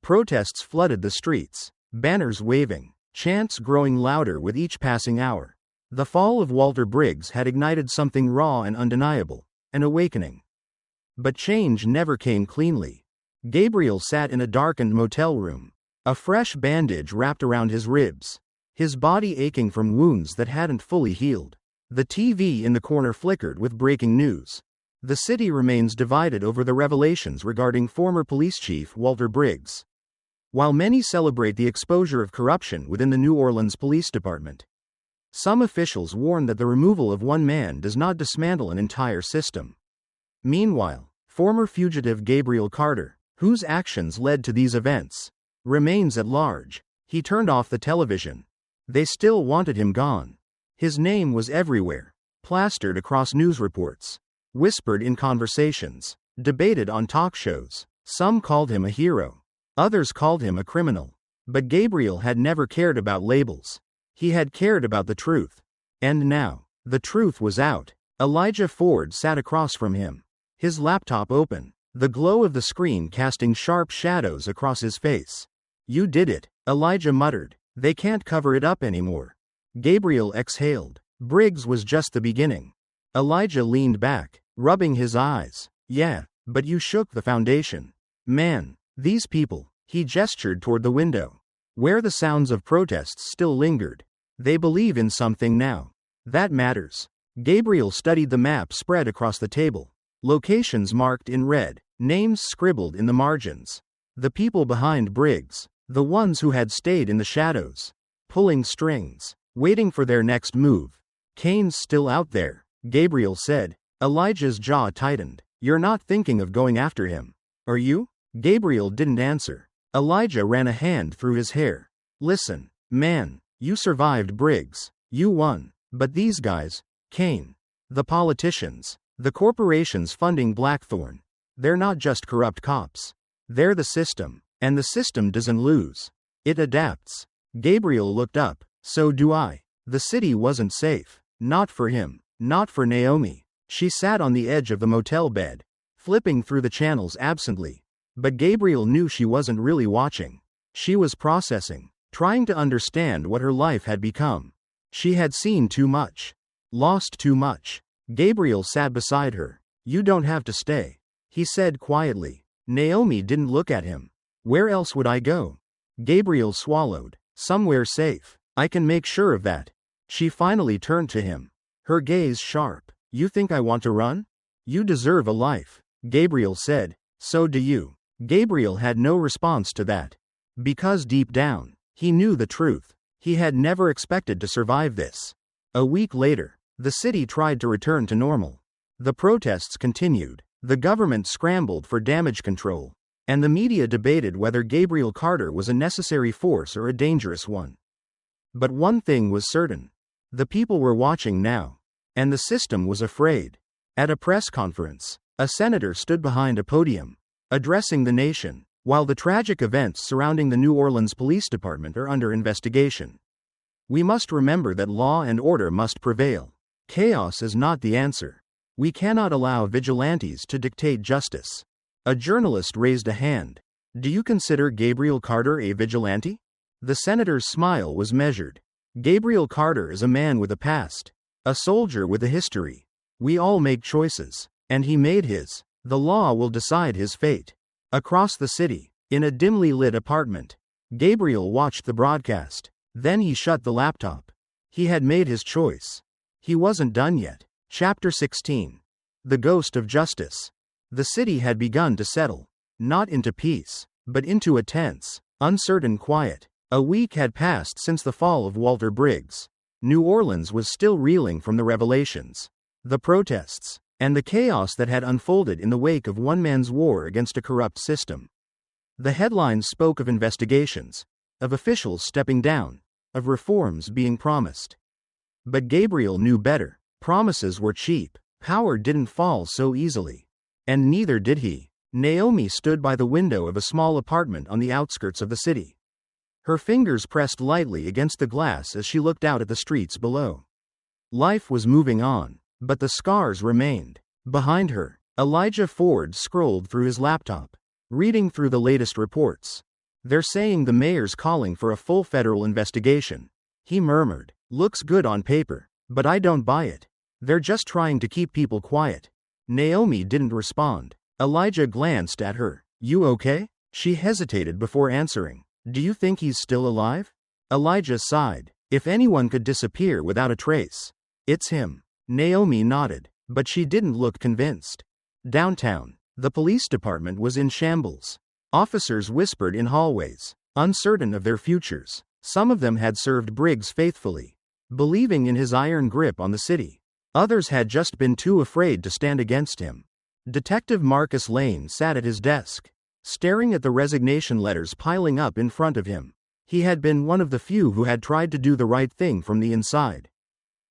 Speaker 1: Protests flooded the streets, banners waving, chants growing louder with each passing hour. The fall of Walter Briggs had ignited something raw and undeniable, an awakening. But change never came cleanly. Gabriel sat in a darkened motel room, a fresh bandage wrapped around his ribs, his body aching from wounds that hadn't fully healed. The TV in the corner flickered with breaking news. The city remains divided over the revelations regarding former police chief Walter Briggs. While many celebrate the exposure of corruption within the New Orleans Police Department, some officials warn that the removal of one man does not dismantle an entire system. Meanwhile, former fugitive Gabriel Carter, whose actions led to these events, remains at large. He turned off the television. They still wanted him gone. His name was everywhere, plastered across news reports, whispered in conversations, debated on talk shows. Some called him a hero. Others called him a criminal. But Gabriel had never cared about labels. He had cared about the truth. And now, the truth was out. Elijah Ford sat across from him, his laptop open, the glow of the screen casting sharp shadows across his face. "You did it," Elijah muttered. "They can't cover it up anymore." Gabriel exhaled. Briggs was just the beginning. Elijah leaned back, rubbing his eyes. "Yeah, but you shook the foundation. Man, these people," he gestured toward the window, where the sounds of protests still lingered. "They believe in something now. That matters." Gabriel studied the map spread across the table. Locations marked in red, names scribbled in the margins. The people behind Briggs, the ones who had stayed in the shadows, pulling strings, waiting for their next move. "Kane's still out there," Gabriel said. Elijah's jaw tightened. "You're not thinking of going after him, are you?" Gabriel didn't answer. Elijah ran a hand through his hair. "Listen, man, you survived Briggs. You won. But these guys, Kane, the politicians, the corporations funding Blackthorn, they're not just corrupt cops. They're the system. And the system doesn't lose. It adapts." Gabriel looked up. "So do I." The city wasn't safe. Not for him. Not for Naomi. She sat on the edge of the motel bed, flipping through the channels absently. But Gabriel knew she wasn't really watching. She was processing, trying to understand what her life had become. She had seen too much. Lost too much. Gabriel sat beside her. "You don't have to stay," he said quietly. Naomi didn't look at him. "Where else would I go?" Gabriel swallowed. "Somewhere safe. I can make sure of that." She finally turned to him, her gaze sharp. "You think I want to run? You deserve a life," Gabriel said. "So do you." Gabriel had no response to that. Because deep down, he knew the truth. He had never expected to survive this. A week later, the city tried to return to normal. The protests continued. The government scrambled for damage control. And the media debated whether Gabriel Carter was a necessary force or a dangerous one. But one thing was certain. The people were watching now. And the system was afraid. At a press conference, a senator stood behind a podium, addressing the nation, while the tragic events surrounding the New Orleans Police Department are under investigation. "We must remember that law and order must prevail. Chaos is not the answer. We cannot allow vigilantes to dictate justice." A journalist raised a hand. "Do you consider Gabriel Carter a vigilante?" The senator's smile was measured. "Gabriel Carter is a man with a past. A soldier with a history. We all make choices. And he made his. The law will decide his fate." Across the city, in a dimly lit apartment, Gabriel watched the broadcast. Then he shut the laptop. He had made his choice. He wasn't done yet. Chapter 16. The Ghost of Justice. The city had begun to settle. Not into peace, but into a tense, uncertain quiet. A week had passed since the fall of Walter Briggs. New Orleans was still reeling from the revelations, the protests, and the chaos that had unfolded in the wake of one man's war against a corrupt system. The headlines spoke of investigations, of officials stepping down, of reforms being promised. But Gabriel knew better. Promises were cheap. Power didn't fall so easily. And neither did he. Naomi stood by the window of a small apartment on the outskirts of the city. Her fingers pressed lightly against the glass as she looked out at the streets below. Life was moving on, but the scars remained. Behind her, Elijah Ford scrolled through his laptop, reading through the latest reports. "They're saying the mayor's calling for a full federal investigation," he murmured. "Looks good on paper, but I don't buy it. They're just trying to keep people quiet." Naomi didn't respond. Elijah glanced at her. "You okay?" She hesitated before answering. "Do you think he's still alive?" Elijah sighed. "If anyone could disappear without a trace, it's him." Naomi nodded, but she didn't look convinced. Downtown, the police department was in shambles. Officers whispered in hallways, uncertain of their futures. Some of them had served Briggs faithfully, believing in his iron grip on the city. Others had just been too afraid to stand against him. Detective Marcus Lane sat at his desk, staring at the resignation letters piling up in front of him. He had been one of the few who had tried to do the right thing from the inside.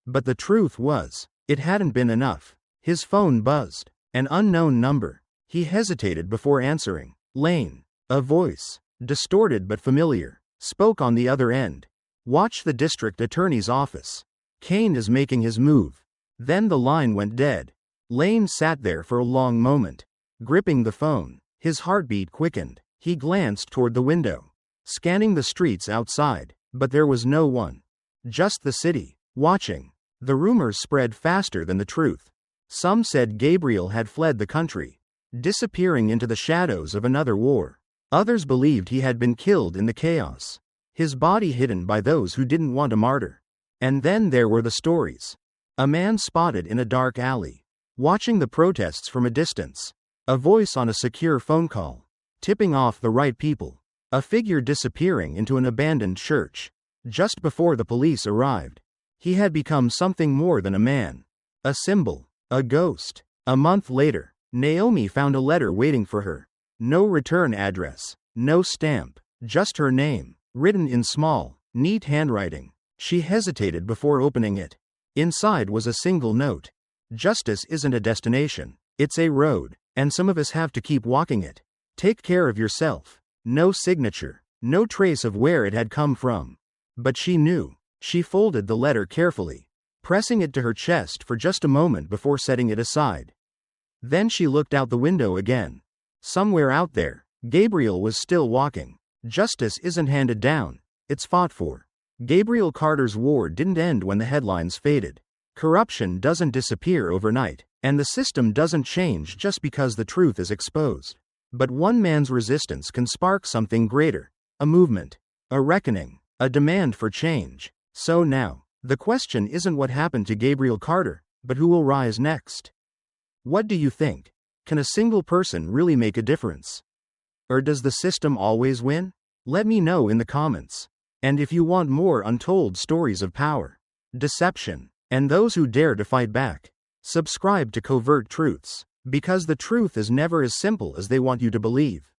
Speaker 1: But the truth was, it hadn't been enough. His phone buzzed. An unknown number. He hesitated before answering. "Lane." A voice, distorted but familiar, spoke on the other end. Watch the district attorney's office. Kane is making his move. Then the line went dead. Lane sat there for a long moment, gripping the phone. His heartbeat quickened. He glanced toward the window, scanning the streets outside, but there was no one. Just the city, watching. The rumors spread faster than the truth. Some said Gabriel had fled the country, disappearing into the shadows of another war. Others believed he had been killed in the chaos, his body hidden by those who didn't want a martyr. And then there were the stories. A man spotted in a dark alley, watching the protests from a distance. A voice on a secure phone call, tipping off the right people. A figure disappearing into an abandoned church. Just before the police arrived, he had become something more than a man. A symbol, a ghost. A month later, Naomi found a letter waiting for her. No return address, no stamp, just her name, written in small, neat handwriting. She hesitated before opening it. Inside was a single note. Justice isn't a destination, it's a road, and some of us have to keep walking it. Take care of yourself. No signature, no trace of where it had come from. But she knew. She folded the letter carefully, pressing it to her chest for just a moment before setting it aside. Then she looked out the window again. Somewhere out there, Gabriel was still walking. Justice isn't handed down, it's fought for. Gabriel Carter's war didn't end when the headlines faded. Corruption doesn't disappear overnight, and the system doesn't change just because the truth is exposed. But one man's resistance can spark something greater, a movement, a reckoning, a demand for change. So now, the question isn't what happened to Gabriel Carter, but who will rise next. What do you think? Can a single person really make a difference? Or does the system always win? Let me know in the comments. And if you want more untold stories of power, deception, and those who dare to fight back, subscribe to Covert Truths, because the truth is never as simple as they want you to believe.